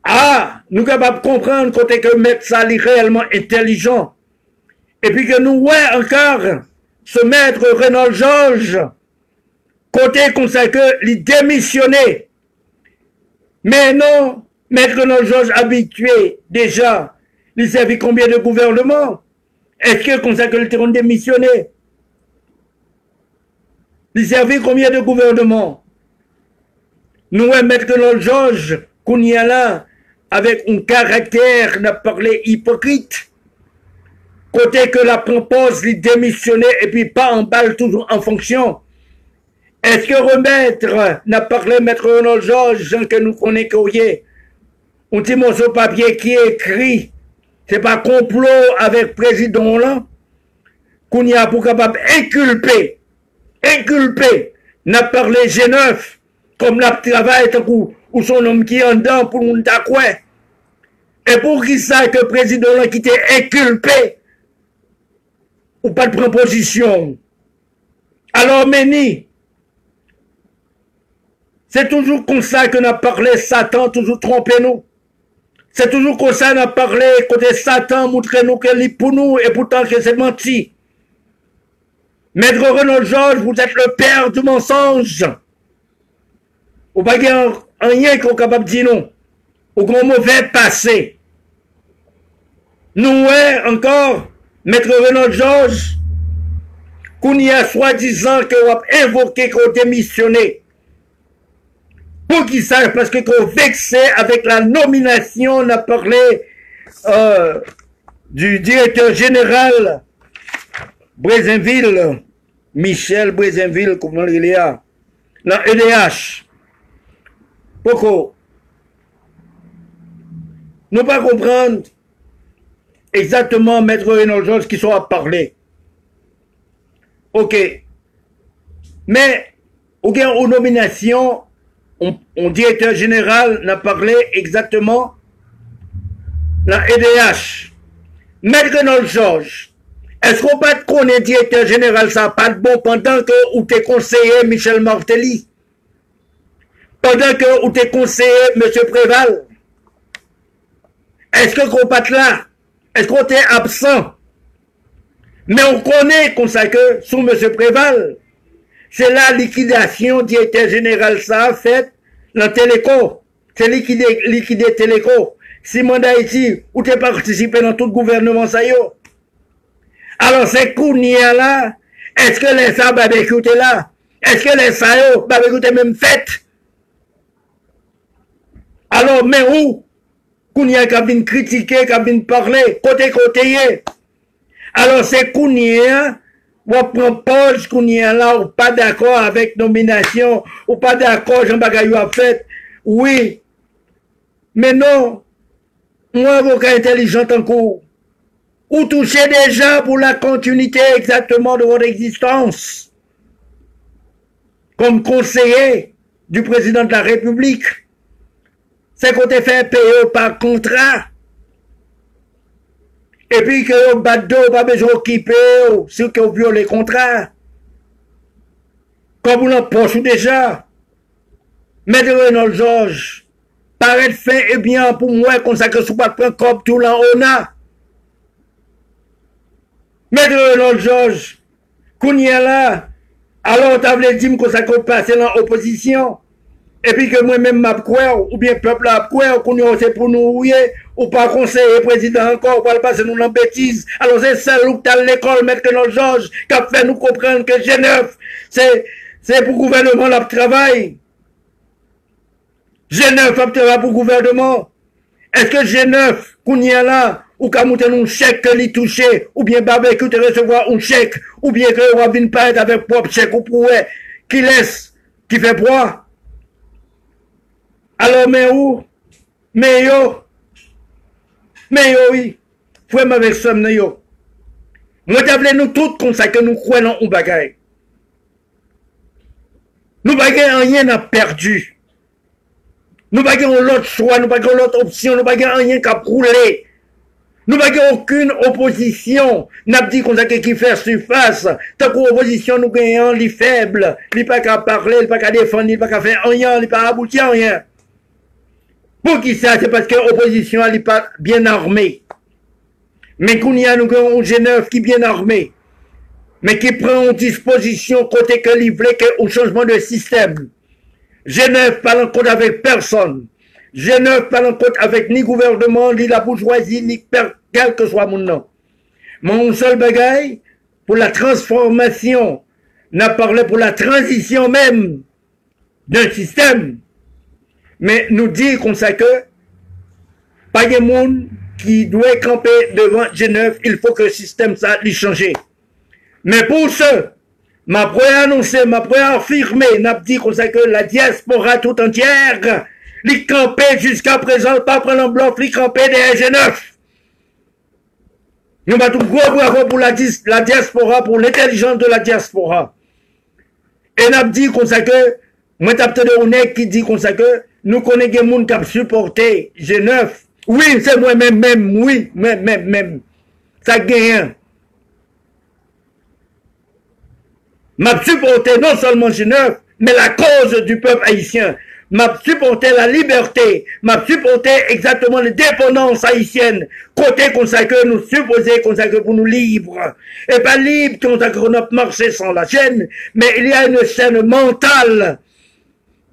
Ah, nous capables de comprendre côté que Maître Sali réellement intelligent. Et puis que nous, ouais, encore, ce Maître Renaud Georges, côté consacré, il démissionné. Mais non, Maître Renaud Georges habitué déjà, il servi combien de gouvernements? Est-ce que consacré le terrain démissionné? Il servi combien de gouvernements? Nous, Maître Renaud Georges, qu'on y a là, avec un caractère, n'a parlé hypocrite. Côté que la propose, il démissionné et puis pas en balle toujours en fonction. Est-ce que remettre n'a parlé Maître Renaud Georges, gens que nous connaissons, un petit morceau de papier qui est écrit, c'est pas complot avec le président là, qu'on y a pour capable inculper, n'a parlé G9, comme la travail ou son homme qui est en dedans pour nous d'acquer. Et pour qui ça que le président là qui était inculpé, ou pas de proposition. Alors, Méni, c'est toujours comme ça qu'on a parlé Satan, toujours trompé nous. C'est toujours comme ça qu'on a parlé côté Satan, montrer nous qu'il est pour nous, et pourtant que c'est menti. Maître Renaud Georges, vous êtes le père du mensonge. Ou pas qu'il y a rien qu'on est capable de dire non. Ou qu'on mauvais passé. Nous, ouais, encore, Maître Renaud Georges, qu'on y a soi-disant qu'on a invoqué qu'on démissionné. Pour qu'ils sachent, parce que qu'on vexé avec la nomination, on a parlé du directeur général Brézinville, Michel Brézinville, comment il est là, dans EDH. Pourquoi? Nous pas comprendre exactement Maître Renaud Georges qui sont à parler. Ok. Mais, au gain aux nominations, on directeur général n'a parlé exactement la EDH. Maître Renaud Georges, est-ce qu'on peut connaître directeur général ça pas de bon pendant que ou t'es conseiller Michel Martelly? Pendant que ou t'es conseiller M. Préval? Est-ce que qu'on pas là? Est-ce qu'on était absent? Mais on connaît comme ça que sous M. Préval, c'est la liquidation directeur général ça a fait dans Téléco. C'est liquidé Téléco. Si mandat ici, ou t'es participé dans tout le gouvernement ça y est. Alors c'est Kounia là, est-ce que les ça barbecue t'es là? Est-ce que les ça yo barbecue t'es même fait? Alors mais où? Kounia qui a bien critiqué, qui a bien parlé, côté. Alors c'est Kounia, ou prend pause Kounia là, ou pas d'accord avec nomination, ou pas d'accord, Jean Bagayou a fait. Oui. Mais non. Moi, avocat intelligent en cours. Ou touchez déjà pour la continuité exactement de votre existence. Comme conseiller du président de la République. C'est qu'on te fait payer par contrat. Et puis que au bateau, pas besoin d'occuper, ceux qui ont violé le contrat. Comme vous l'empoche déjà. Maître Renaud Georges, paraît fin et bien pour moi, qu'on sait que ce pas prendre comme tout l'en on a. Maître Renaud Georges, qu'on y est là, alors t'avais dit qu'on s'est passé dans l'opposition. et puis que moi-même m'a croire, ou bien peuple a croire, qu'on c'est pour nous, ou pas conseiller président encore, pour passer nous en bêtise. Alors c'est ça, où t'as l'école, mettre nos Georges, qui a fait nous comprendre que G9, c'est pour le gouvernement le travail. G9 a travail pour le gouvernement. Est-ce que G9, qu'on y est là, ou qu'à monter un chèque que l'y toucher, ou bien barbecue te recevoir un chèque, ou bien que Wabin pas être avec propre chèque ou pour qui laisse, qui fait boire. Alors, mais où? Mais yo, oui. Frère avec somme, yo. Moi, t'appelez nous tous comme ça que nous croyons en bagaille. Nous bagaille rien n'a perdu. Nous bagaille l'autre choix, nous bagaille l'autre option, nous bagaille rien qu'à rouler. Nous bagaille aucune opposition. N'a dit qu'on a qui fait surface. Tant qu'opposition nous gagnons, les faibles, les pas qu'à parler, les pas qu'à défendre, les pas qu'à faire rien, les pas aboutir à rien. Pour qui ça? C'est parce que l'opposition n'est pas bien armée. Mais qu'on y a nous un G9 qui est bien armé, mais qui prend en disposition côté que livré au changement de système. G9 parle en compte avec personne. G9 parle en compte avec ni gouvernement, ni la bourgeoisie, ni quel que soit mon nom. Mon seul bagaille, pour la transformation, n'a parlé pour la transition même d'un système. Mais nous dit comme ça que pas de monde qui doit camper devant G9, il faut que le système ça lui change. Mais pour ce, m'a annoncé, m'a affirmé, n'a dit comme ça que la diaspora tout entière, lui camper jusqu'à présent, pas prendre en bloc, lui camper des G9. Nous avons tout gros bravo pour la diaspora, pour l'intelligence de la diaspora. Et n'a dit comme ça que, moi t'as peut-être un qui dit comme ça que, nous connaissons des gens qui ont supporté G9. Oui, c'est moi-même, oui, même. Ça gagne. M'a supporté non seulement G9, mais la cause du peuple haïtien. M'a supporté la liberté. M'a supporté exactement les dépendances haïtiennes. Côté consacré, nous supposons consacré pour nous libres. Et pas libre consacré pour notre marché sans la chaîne, mais il y a une chaîne mentale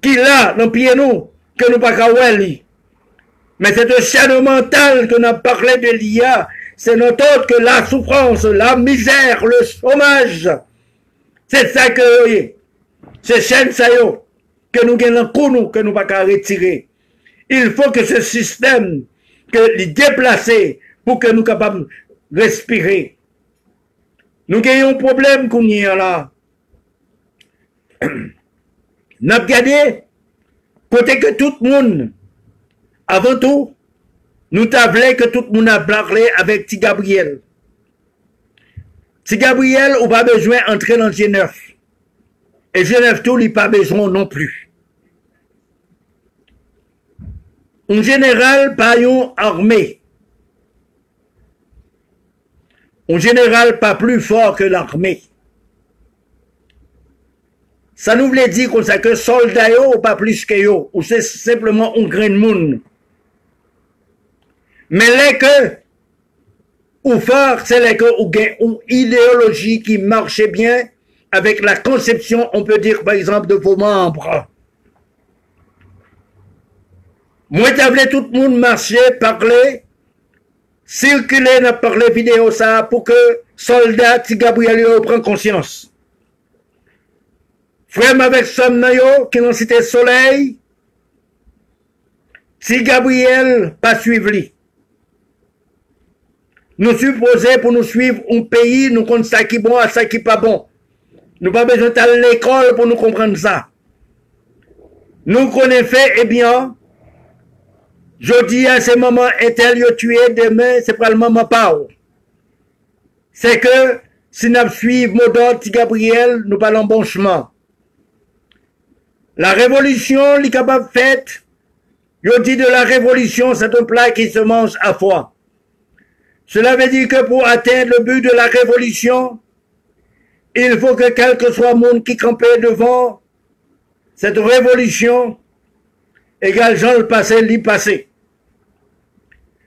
qui là, dans pied nous, que nous pas kawali. Mais cette chaîne mentale que nous avons parlé de l'IA, c'est notre autre que la souffrance, la misère, le chômage. C'est ça que, oui, c'est chaîne ça yo, que nous gagnons pour nous, que nous pas qu'à retirer. Il faut que ce système, que les déplacer pour que nous capables de respirer. Nous gagnons un problème qu'on y a là. Nous avons gagné, côté que tout le monde, avant tout, nous t'avons que tout le monde a parlé avec Ti Gabriel. Ti Gabriel, on pas besoin d'entrer dans G9. Et G9 tout, il pas besoin non plus. En général, pas une armée. En général, pas plus fort que l'armée. Ça nous voulait dire qu'on sait que soldats ou pas plus que yo, ou c'est simplement un grain de monde. Mais les que, ou fort, c'est les que, ou gain une idéologie qui marchait bien avec la conception, on peut dire par exemple, de vos membres. Moi, t'avais tout le monde marcher, parler, circuler, n'a parlé vidéo ça, pour que soldats, Ti Gabriel, prennent conscience. Frère avec Somnayo, qui n'ont cité Soleil, Ti Gabriel, pas suivre lui. Nous supposons pour nous suivre un pays, nous connaissons ça qui est bon à ça qui n'est pas bon. Nous n'avons pas besoin d'aller à l'école pour nous comprendre ça. Nous connaissons fait, eh bien, je dis à ce moment, est-elle yo tué demain, c'est pas le moment pas. C'est que, si nous suivons Modot, Ti Gabriel, nous parlons bon chemin. La révolution, les capables faite, je dis de la révolution, c'est un plat qui se mange à foi. Cela veut dire que pour atteindre le but de la révolution, il faut que quel que soit le monde qui campait devant cette révolution, égal Jean le passé, l'y passé.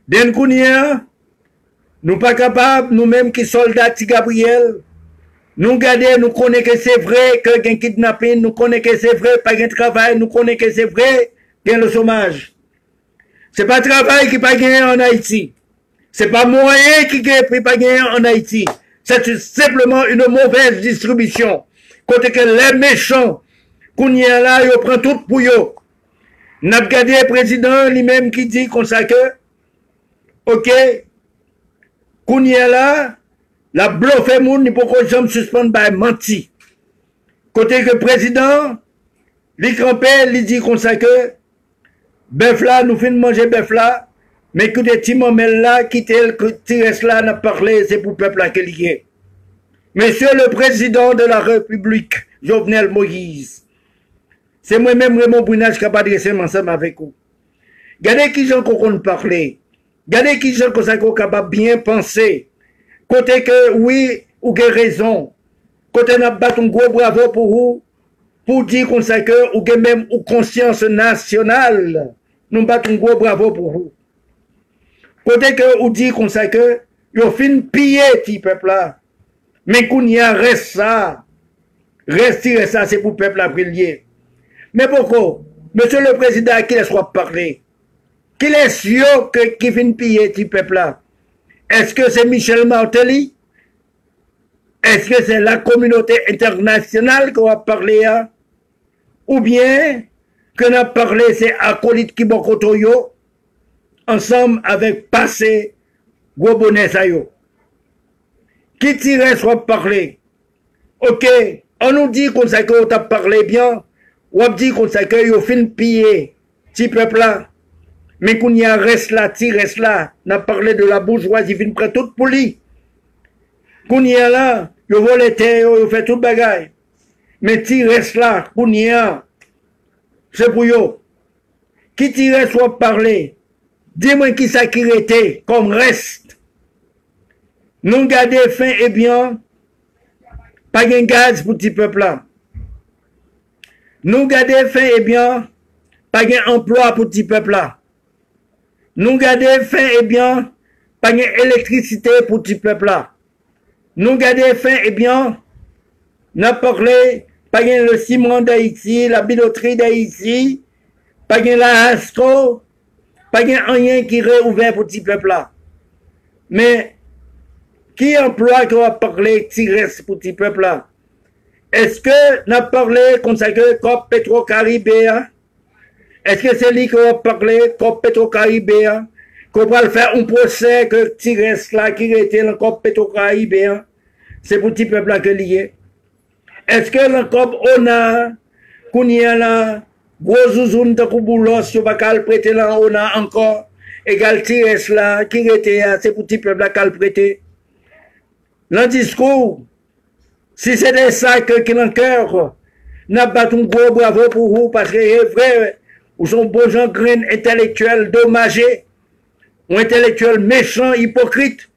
D'un coup, nous pas capables, nous-mêmes qui soldats Ti Gabriel, Nous regardons, nous connaissons que c'est vrai que y a un kidnapping, nous connaissons que c'est vrai, pas de travail, nous connaissons que c'est vrai, qu'il y a le chômage. C'est pas travail qui pas gagné en Haïti. C'est pas moyen qui pas gagné en Haïti. C'est simplement une mauvaise distribution. Côté que les méchants, qu'on y a là, ils prennent tout pour eux. N'a regardé le président lui-même qui dit comme ça que, ok, qu'on y a là, la bluffé moun, ni pour que j'aime suspendre par menti. Côté que le président, lui crampé, lui dit comme ça que, bœuf là, nous finissons manger bœuf là, mais que des petits mamelles là, qui reste là, n'a parlé, c'est pour le peuple là qu'il y est. Monsieur le président de la République, Jovenel Moïse, c'est moi-même Raymond Brunel qui a pas adressé ensemble avec vous. Regardez qui j'en qu'on parler. Regardez qui j'en qu'on capable bien penser. Côté que oui, ou avez raison. Côté n'a pas un gros bravo pour vous, pour dire qu'on sait que ou avez même ou conscience nationale. Nous battons un gros bravo pour vous. Côté que ou dit qu'on sait que vous fin piller petit peuple là. Mais qu'on y a reste ça. Reste ça, c'est pour le peuple à briller. Mais pourquoi? Monsieur le Président, qui laisse-moi parler? Qui laisse yo qui vient piller ce peuple-là? Est-ce que c'est Michel Martelly? Est-ce que c'est la communauté internationale qu'on va parler à? Ou bien, qu'on a parlé, c'est acolyte Kibokotoyo, ensemble avec Passé, Gobonais Sayo? Qui tirait soit parler? Ok, on nous dit qu'on sait qu'on t'a parlé bien, ou on dit qu'on sait qu'on fin piller, petit peuple là. Mais qu'on y a reste là, ti reste là, n'a parlé de la bourgeoisie, fin près toute poli. Qu'on y a là, yo vole terre, yo fait tout bagaille. Mais ti reste là, qu'on y a, c'est pour yo. Qui tirait soit parler? Dis-moi qui ça qui était comme reste. Nous garder fin et bien, pas de gaz pour petit peuple là. Nous garder fin et bien, pas d'emploi pour petit peuple là. Nous garder fin et bien, pas d'électricité pour petit peuple là. Nous garder fin et bien, n'a parlé, pas le ciment d'Haïti, la biloterie d'Haïti, pas la Astro, pas rien qui réouvert pour petit peuple là. Mais, qui emploie qu'on va parler qui reste pour petit peuple là? Est-ce que n'a parlé comme ça que COP Petro-Caribéen? Est-ce que c'est lui qui va parler COP Petro-Caribéen? Qu'on va le faire un procès que qui reste là, qui était le COP Petro-Caribéen? C'est pour petit peuple là que lié. Est-ce que le COP ONA, qu'on y a là, gros zouzoun de Kouboulos, si on va le prêter là, ONA encore, égal qui reste là, qui était là, c'est pour petit peuple là qu'elle prêter. Le discours, si c'était ça qui est dans le cœur, n'a pas un gros bravo pour vous, parce que c'est vrai, vous sont beaux gens grains intellectuels dommagés, ou intellectuels méchants, hypocrites,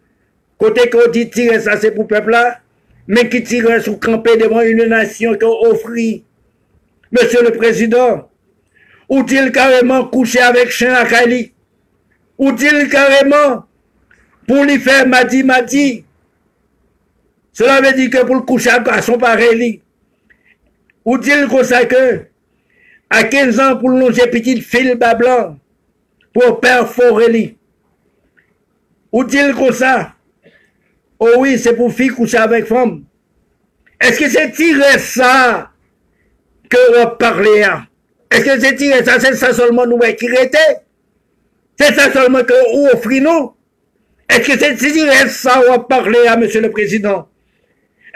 côté qu'on dit tirer ça c'est pour le peuple là, mais qui tire sous camper devant une nation qui offre. Monsieur le Président, ou-t-il carrément coucher avec chien à Kali? Ou-t-il carrément pour lui faire madi? Cela veut dire que pour le coucher à son pareil, ou dit-il comme ça que, à 15 ans, pour longer petite fil bas blanc, pour perforer ou dit-il comme ça, oh oui, c'est pour fille coucher avec femme. Est-ce que c'est tiré ça que on parlait? Est-ce que c'est tiré ça, c'est ça seulement nous qui était? C'est ça seulement que vous offrez nous? Est-ce que c'est tiré ça on parlait à Monsieur le Président?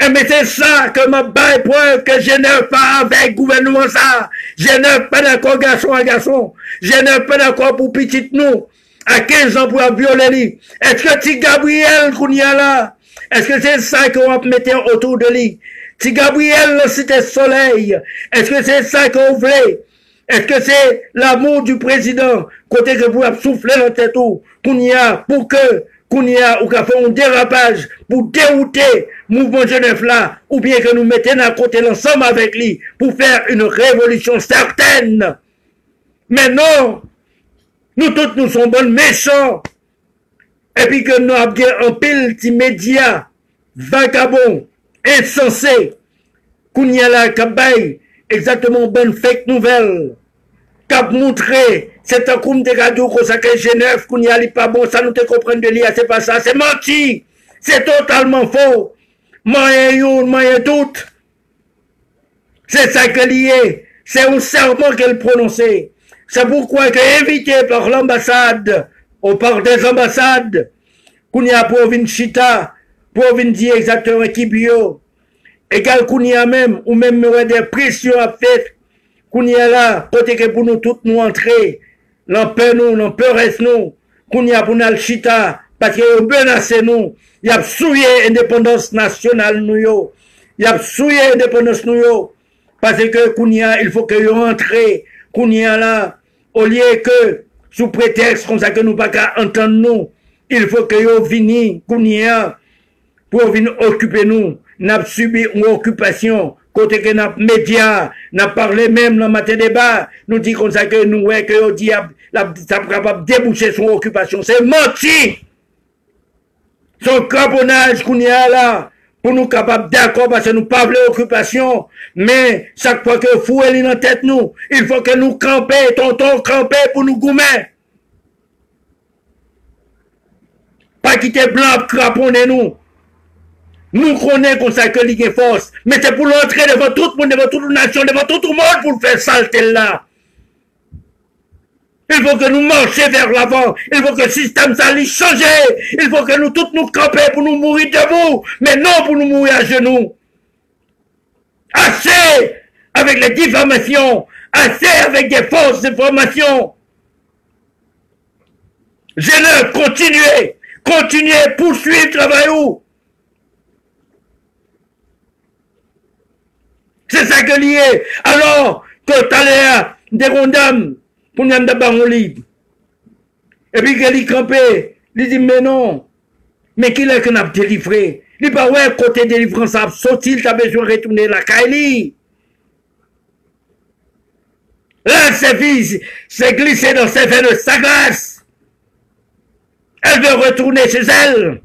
Eh mais c'est ça que ma baille preuve que je n'ai pas avec le gouvernement ça. Je n'ai pas d'accord garçon à garçon. Je n'ai pas d'accord pour petite nous. À 15 ans pour violer lui. Est-ce que c'est Gabriel qu'on y a là? Est-ce que c'est ça qu'on va mettre autour de lui? Si Gabriel, c'était soleil. Est-ce que c'est ça qu'on voulait? Est-ce que c'est l'amour du président? Côté que vous souffler dans tête tout. Qu'on y a pour que qu'on y a ou qu'a fait un dérapage pour dérouter mouvement Genève là, ou bien que nous mettions à côté l'ensemble avec lui pour faire une révolution certaine. Mais non, nous tous nous sommes bons méchants. Et puis que nous avons un pile de médias vagabonds, insensé, qu'on y a là, Kabay, exactement bonne fake nouvelle, cap montré, c'est un coup de radio qu'on s'appelle Genève, qu'on y a pas bon, ça nous te comprendre de lire, c'est pas ça, c'est menti, c'est totalement faux, moyen doute, c'est ça qu'elle y est, c'est un serment qu'elle prononçait, c'est pourquoi qu'elle est invitée par l'ambassade, ou par des ambassades, qu'on y a pour venir chita, pour venir dire exactement qui bio, égal qu'on y a même, ou même des pressions à faire, qu'on y a là, côté que pour nous tous nous entrer, l'empeur reste nous, qu'on y a pour nous le chita, parce qu'il y a menacé nous, il y a souillé l'indépendance nationale nous yo, il y a souillé l'indépendance nous yo, parce que qu'on y a, il faut que yo rentre, qu'on y a là, au lieu que, sous prétexte comme ça que nous pas qu'à entendre nous, il faut que yo vini, qu'on y a, pour venir occuper nous, n'a subi une occupation, côté que n'a média, n'a parlé même dans matin débat, nous dit comme ça que nous, ouais, que yo dit, ça capable déboucher son occupation, c'est menti! Son cramponnage qu'on y a là, pour nous capables d'accord, parce que nous pas de occupation, mais chaque fois que fou est dans tête nous, il faut que nous camper, tonton camper pour nous goumer. Pas quitter blanc, cramponner nous. Nous connaissons comme ça que l'Igue force, mais c'est pour l'entrer devant tout le monde, devant toute la nation, devant tout le monde pour faire salter là. Il faut que nous marchions vers l'avant. Il faut que le système s'allie changer. Il faut que nous tous nous campions pour nous mourir debout, mais non pour nous mourir à genoux. Assez avec les diffamations, assez avec des fausses informations. Genève, continuez, poursuivre le travail où. C'est ça que lié. Alors, que tu as des rondams pour nous d'abord en libre. Et puis qu'elle y campé, il dit, mais non. Mais qui est qu'on a délivré? Il dit, bah ouais, côté délivrance, ça a sauté, tu as besoin de retourner la Kaili. Là, sa fille s'est glissée dans ses veines de sa glace. Elle veut retourner chez elle.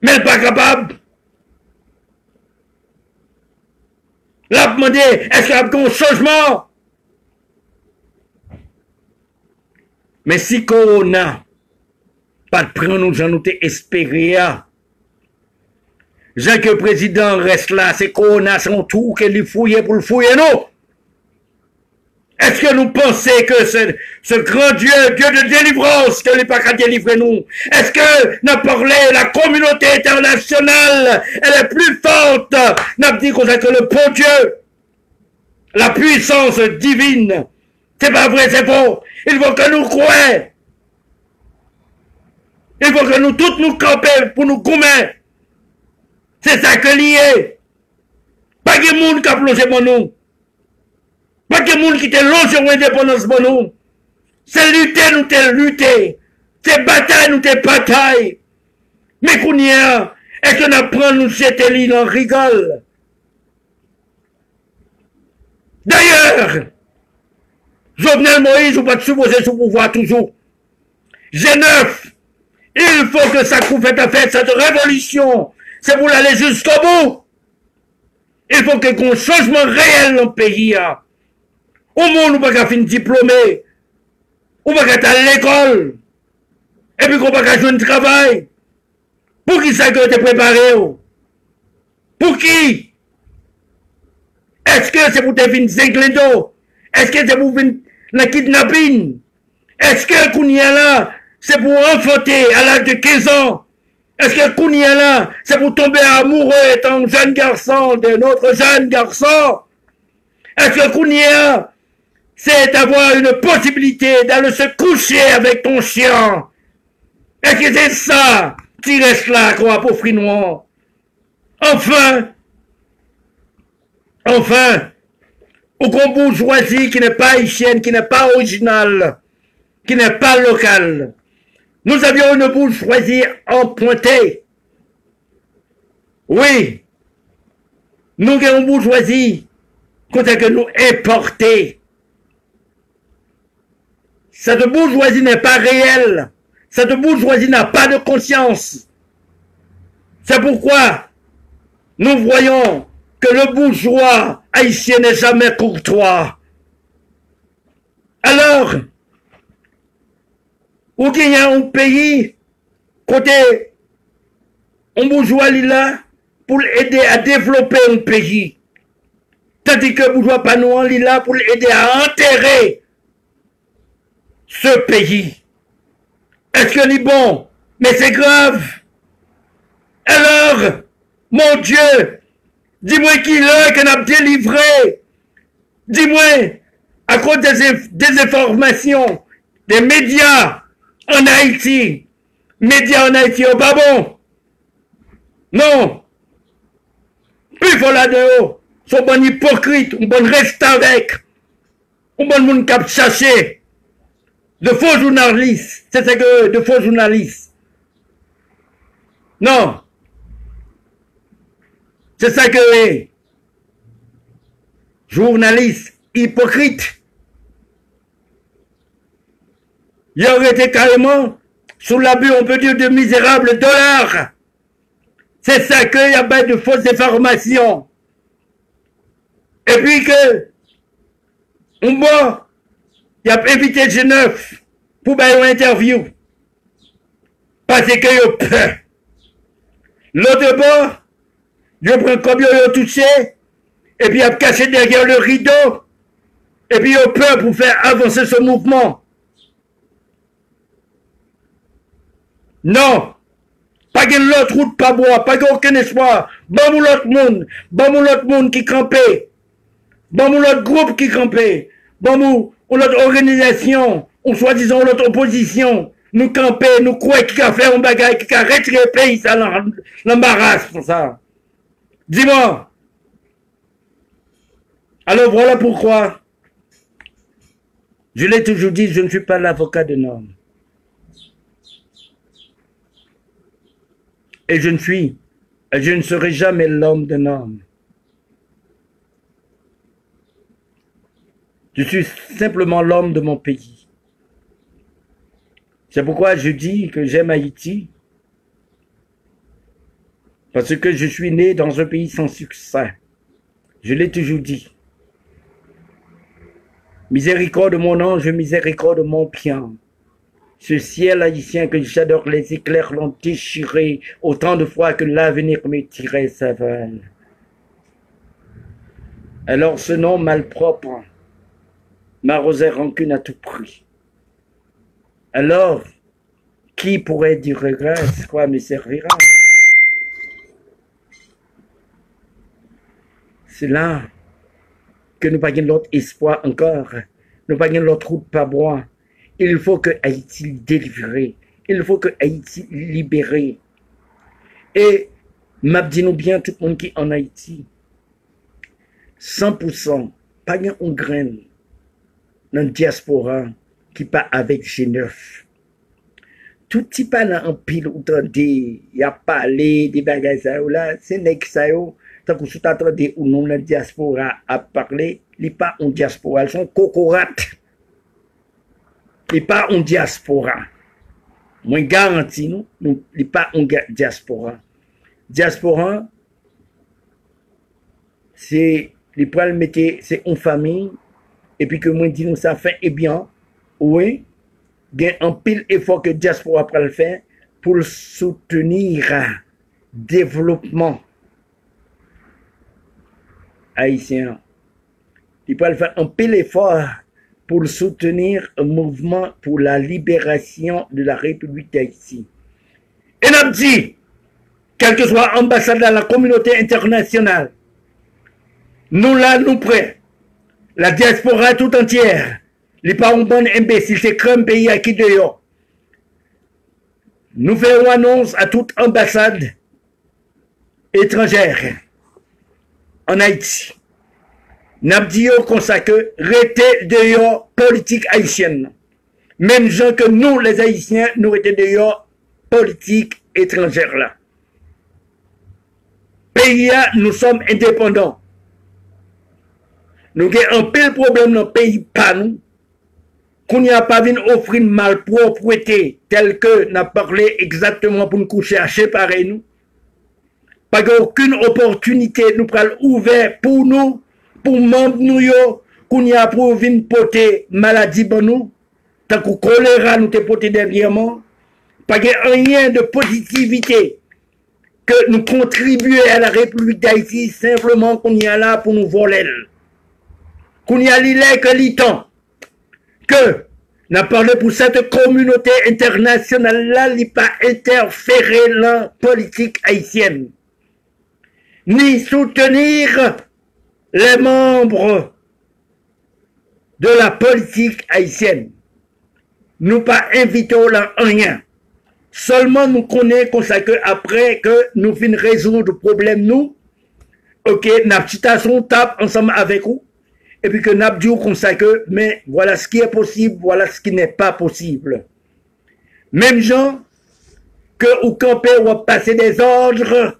Mais elle n'est pas capable. Là, demandé, est-ce qu'il y a un changement? Mais si Corona, pas de prendre nous, j'en ai espéré. Jean que le président reste là, c'est Corona, son tour qu'il fouille pour le fouiller, non? Est-ce que nous pensons que ce grand Dieu, Dieu de délivrance, que n'est pas qu'à délivrer nous? Est-ce que n'a parlé la communauté internationale, elle est plus forte? N'a dit qu'on a que le bon Dieu, la puissance divine. C'est pas vrai, c'est faux. Il faut que nous croyons. Il faut que nous tous nous campions pour nous gommer. C'est ça que lié. Pas de monde qui a plongé pour nous. Pas de monde qui t'a longé en indépendance pour nous. C'est lutter, nous t'es lutter. C'est bataille, nous t'es bataille. Mais qu'on y a, est-ce qu'on apprend nous jeter l'île en rigole? D'ailleurs, Jovenel Moïse, ou pas de supposer sous pouvoir toujours. G9, il faut que ça coupe cette révolution. C'est pour aller jusqu'au bout. Il faut qu'il y ait un changement réel dans le pays. Au monde, on ne peut pas finir diplômé. On ne peut pas aller à l'école. Et puis qu'on ne peut pas jouer un travail. Pour qui ça que tu es préparé? Pour qui? Est-ce que c'est pour te finir zingler d'eau? Est-ce que c'est pour finir le kidnapping? Est-ce que Kounia là, c'est pour enfanter à l'âge de 15 ans? Est-ce que Kounia là, c'est pour tomber amoureux étant jeune garçon de notre jeune garçon? Est-ce que Kounia, c'est avoir une possibilité d'aller se coucher avec ton chien? Est-ce que c'est ça? Tu restes là, qu'on a pour fruit noir. Enfin, au grand bourgeoisie qui n'est pas haïtienne, qui n'est pas originale, qui n'est pas locale. Nous avions une bourgeoisie empruntée. Oui, nous avons une bourgeoisie côté que nous importée. Cette bourgeoisie n'est pas réelle. Cette bourgeoisie n'a pas de conscience. C'est pourquoi nous voyons que le bourgeois haïtien n'est jamais courtois. Alors, où il y a un pays, côté un bourgeois là, pour aider à développer un pays. Tandis que le bourgeois pas nous là pour aider à enterrer ce pays. Est-ce que c'est bon? Mais c'est grave. Alors, mon Dieu, dis-moi qui est qu'on a délivré. Dis-moi, à cause des informations, des médias en Haïti, oh, pas bon. Non. Plus faut là-dedans. Sont bon hypocrite, on bon reste avec. On bon monde cap chercher. De faux journalistes. C'est ça que de faux journalistes. Non. C'est ça que journalistes hypocrites. Il aurait été carrément sous l'abus, on peut dire, de misérables dollars. C'est ça qu'il y a pas de fausses informations. Et puis que, on voit, il a invité G9 pour faire une interview. Parce que il a peur. L'autre bord, je prends comme il a touché, et puis il a caché derrière le rideau, et puis il a peur pour faire avancer ce mouvement. Non. Pas de l'autre route, pas bois, pas aucun espoir. Bon l'autre monde qui campait. Bon l'autre groupe qui campait. Bon l'autre organisation, ou soi-disant l'autre opposition. Nous camper, nous croyons qu'il a fait un bagage, qu'il a retiré le pays, ça l'embarrasse pour ça. Dis-moi. Alors voilà pourquoi. Je l'ai toujours dit, je ne suis pas l'avocat de normes. Et je ne serai jamais l'homme de normes. Je suis simplement l'homme de mon pays. C'est pourquoi je dis que j'aime Haïti. Parce que je suis né dans un pays sans succès. Je l'ai toujours dit. Miséricorde de mon ange, miséricorde de mon bien. Ce ciel haïtien que j'adore, les éclairs l'ont déchiré autant de fois que l'avenir me tirait sa voile. Alors ce nom malpropre m'arrosait rancune à tout prix. Alors, qui pourrait dire regret, quoi me servira? C'est là que nous n'avons pas l'autre espoir encore. Nous n'avons pas l'autre route pas bois. Il faut que Haïti délivre. Il faut que Haïti libère. Et m'a dit nous bien tout le monde qui est en Haïti. 100%, pas un grain dans la diaspora qui pas avec G9. Tout petit pas là en pile ou il y a parlé des bagages là, c'est nèg ça yo, tant que vous attendez ou non la diaspora a parlé, il pas en diaspora, ils sont cocorates. Il pas en diaspora. Moi garantis nous, il pas en diaspora. Diaspora c'est les poils mettre c'est une famille et puis que moi dis nous ça fait et bien oui, il y a un pile effort que diaspora peut le faire pour soutenir le développement haïtien. Il peut faire un pile effort pour soutenir un mouvement pour la libération de la République d'Haïti. Et on a dit, quelle que soit l'ambassade de la communauté internationale, nous là, nous prêts, la diaspora tout entière, les parents bon imbéciles, c'est crème pays à qui dehors. Nous faisons annonce à toute ambassade étrangère en Haïti. N'a dit comme ça que rete dehors politique haïtienne. Même gens que nous, les Haïtiens, nous étions dehors politique étrangère là. Pays nous sommes indépendants. Nous avons un pile problème dans le pays pas nous. Qu'on n'y a pas vu offrir une malpropreté telle que n'a parlé exactement pour nous coucher à séparer nous. pas aucune opportunité nous pral ouvert pour nous, pour membres nous yo, qu'on y a pour venir porter maladie pour nous, tant que choléra nous te porté dernièrement, pas rien de positivité que nous contribuer à la République d'Haïti, simplement qu'on y a là pour nous voler. Qu'on y a l'île que l'iton, que n'a parlé pour cette communauté internationale là, il pas interférer dans la politique haïtienne, ni soutenir les membres de la politique haïtienne. Nous pas invitons là rien. Seulement nous connaissons comme ça que après que nous finissons résoudre le problème nous, ok, n'a citation tape ensemble avec vous, et puis que n'a dit comme ça que, mais voilà ce qui est possible, voilà ce qui n'est pas possible. Même gens que ou camper ou passer des ordres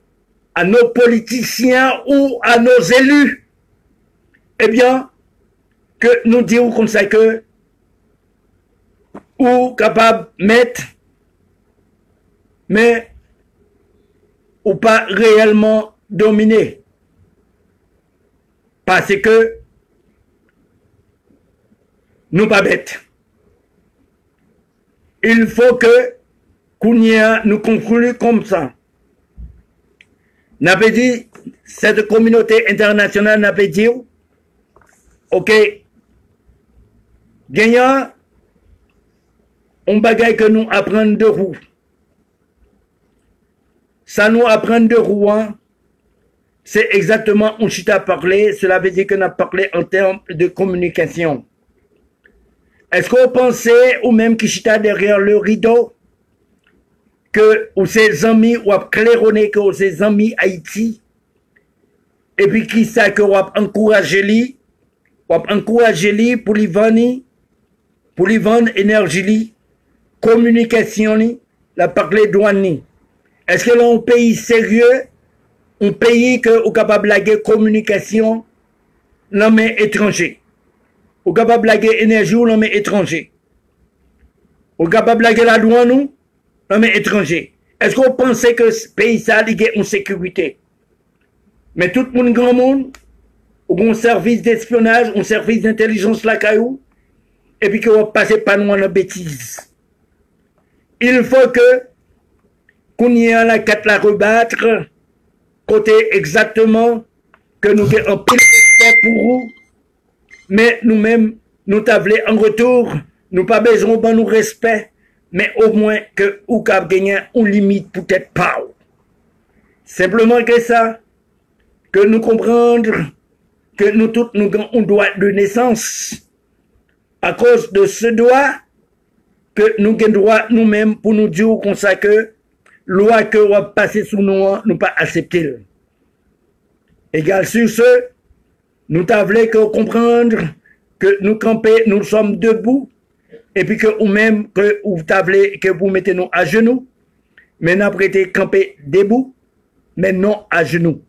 à nos politiciens ou à nos élus, eh bien, que nous disons comme ça que, ou capable de mettre, mais ou pas réellement dominer. Parce que nous pas bêtes. Il faut que Kounia nous conclue comme ça. N'a pas dit, cette communauté internationale n'a pas dit, ok, gagnant, on bagaille que nous apprenons de vous. Ça nous apprend de Rouen, c'est exactement on chita parlé, cela veut dire qu'on a parlé en termes de communication. Est-ce qu'on pensait, ou même qui chita derrière le rideau, que ou ses amis, ou a claironné que ou ses amis Haïti, et puis qui ça que ou a encouragé lui pour lui vendre énergie li, communication li, la parler douane li. Est-ce que l'on pays sérieux, un pays que est capable de communication, l'homme étranger, ou capable de énergie ou l'homme étranger, ou capable de la douane ou l'homme étranger. Est-ce qu'on pensait que ce pays ça a une sécurité? Mais tout le monde, grand monde, ou un service d'espionnage, un service d'intelligence la caillou, et puis qu'on va passer par nous en bêtise. Il faut que qu'on y a la carte la rebattre, côté exactement que nous avons un pile respect pour vous, mais nous-mêmes, nous t'avons en retour, nous pas besoin de nous respect, mais au moins que ou cap gagner une limite peut-être pas. Simplement que ça, que nous comprendre que nous tous nous avons un droit de naissance, à cause de ce droit, que nous avons droit nous-mêmes pour nous dire comme ça que loi que va passer sous nous, nous pas accepter. Égal sur ce, nous t'avons que comprendre que nous camper, nous sommes debout, et puis que ou même que vous t'avez que vous mettez nous à genoux, mais nous prêté camper debout, mais non à genoux.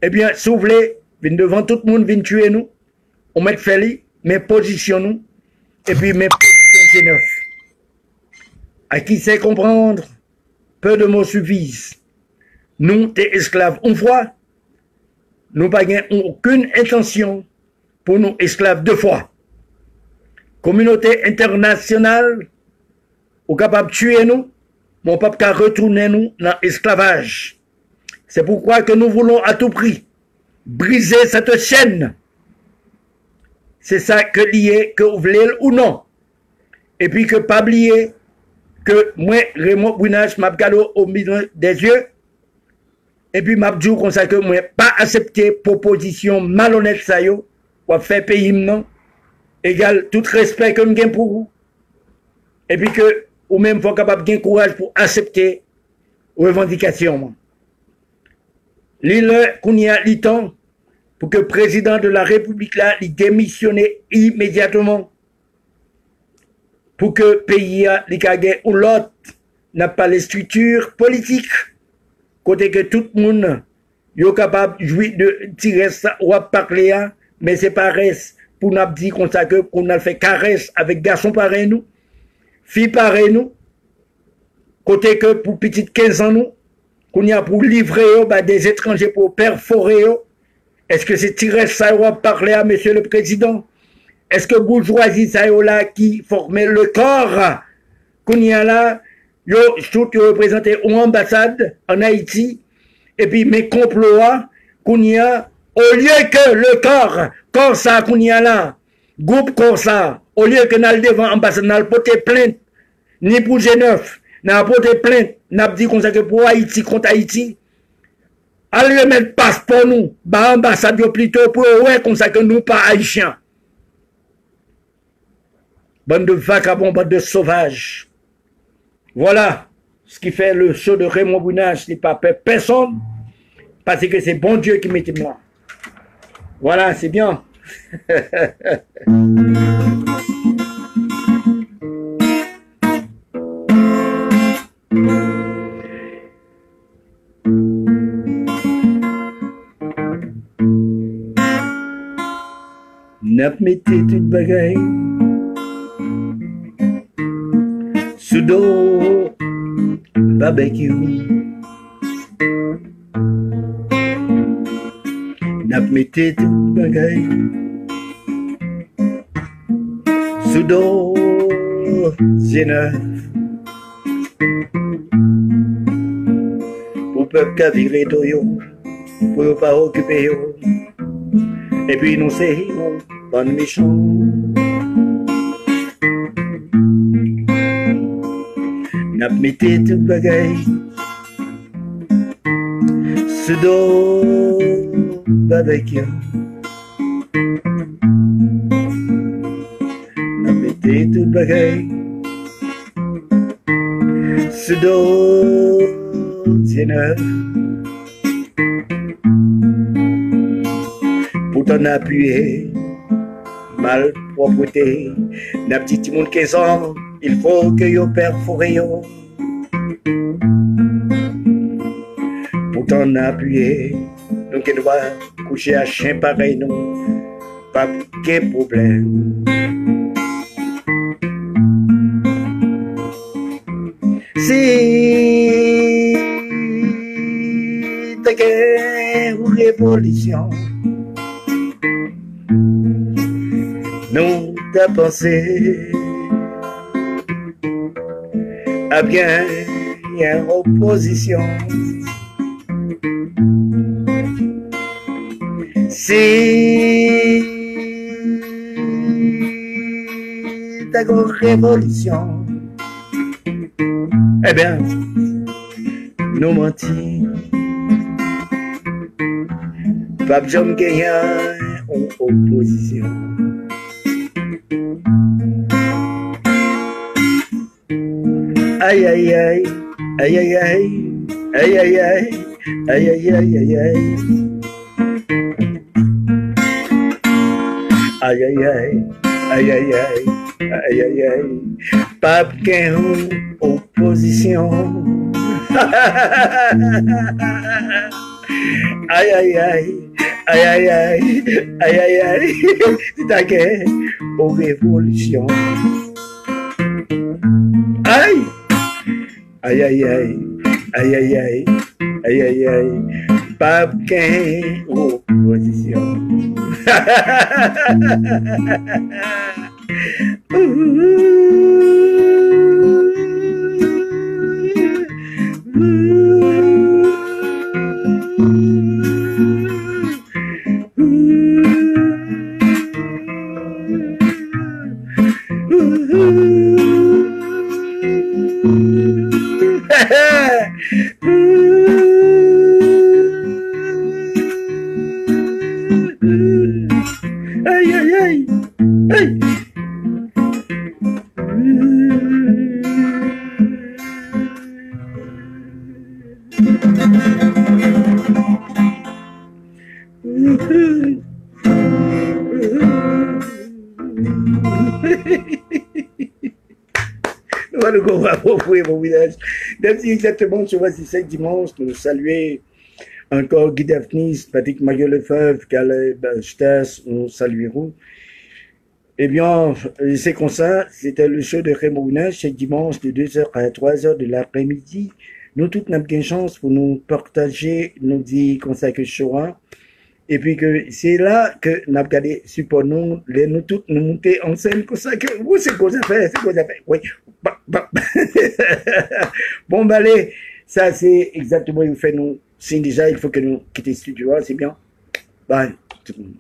Eh bien, si vous voulez, venez devant tout le monde, venez tuer nous, on met fait mais position nous, et puis mes positions c'est neuf. À qui sait comprendre, peu de mots suffisent. Nous, t'es esclaves une fois, nous n'avons aucune intention pour nous esclaves deux fois. Communauté internationale, ou capable de tuer nous, mais on ne peut pas retourner nous dans l'esclavage. C'est pourquoi que nous voulons à tout prix briser cette chaîne. C'est ça que lié, que vous voulez ou non. Et puis que pas oublier que moi, Raymond Brunage, m'a regardé au milieu des yeux, et puis m'a dit comme ça que moi, pas accepter proposition malhonnête ça yo, ou faire payer non, égal tout respect que nous avons pour vous. Et puis que, ou même faut capable de courage pour accepter revendications. L'île qu'on y a temps pour que le président de la République là, il démissionne immédiatement. Pour que le pays ou l'autre n'a pas les structures politiques, côté que tout le monde est capable de jouir de tirer ça ou à parler, mais c'est pas reste pour nous dire qu'on a fait caresse avec garçons pareil nous, filles pareil nous, côté que pour petite 15 ans nous, qu'on y a pour livrer des étrangers pour perforer. Est-ce que c'est tirer ça va parler à monsieur le président? Est-ce que bourgeoisie ça là qui formait le corps qu'on y a là, yo représenté une ambassade en Haïti, et puis mes complots qu'on y a, au lieu que le corps ça qu'on y a là, groupe comme ça, au lieu que nous devant l'ambassade, nous porter plainte, ni pour G9, nous porter plainte, nous dit qu'on que pour Haïti contre Haïti, allez mettre passeport nous, bah ambassade plutôt pour ouais comme ça que nous pas haïtiens. Bande de vagabonds, bande de sauvages. Voilà ce qui fait le show de Raymond Bouna. Je n'ai pas peur personne parce que c'est bon Dieu qui m'était moi. Voilà, c'est bien. N'a mettez toute bagaille sous dos barbecue. N'a mettez toute bagaille sous dos G9 pour peuple qui a viré d'oyo pour ne pas occuper yo. Et puis nous c'est bon méchant. N'a mettez toute bagaille sous dos barbecue. N'a mettez toute bagaille sous dos G9 pour t'en appuyer mal propreté. N'a petit monde 15 ans, il faut que yo perfore yo. Pour t'en appuyer, donc il doit coucher à chien pareil non, pas de problème. Si t'as qu'une révolution, nous t'as pensé à bien y a opposition. Si t'as une révolution, eh bien, nous mentis. Pape John Gaillard en opposition. Aïe aïe aïe, aïe aïe aïe, aïe aïe aïe, aïe aïe aïe aïe aïe. Aïe aïe aïe, aïe aïe aïe, aïe aïe aïe. Pape Gaillard en opposition. Aïe aïe aïe, aïe aïe aïe, aïe aïe aïe. C'est à guerre aux révolutions. Aïe aïe aïe aïe, aïe aïe aïe, aïe aïe aïe. Pape Gaillard aux opposition. Aïe aïe aïe, aïe. Nous allons approprier mon village. Merci exactement sur 5 dimanche. Nous saluer encore Guy Daphnis, Patrick Mario Lefebvre, Caleb Stas, nous saluerons. Eh bien, c'est comme ça, c'était le show de Raymond Bouna, chaque dimanche de 2h à 3h de l'après-midi. nous toutes n'avons qu'une chance pour nous partager, nous dire comme ça que Shoah. Et puis que c'est là que nous avons regardé, support nous, nous toutes nous monter en scène comme ça que, vous, c'est quoi ça fait, c'est quoi ça fait. Oui. Bon, bah, allez, ça, c'est exactement, il fait nous, signe déjà, il faut que nous quittions le studio, c'est bien. Bye, tout le monde.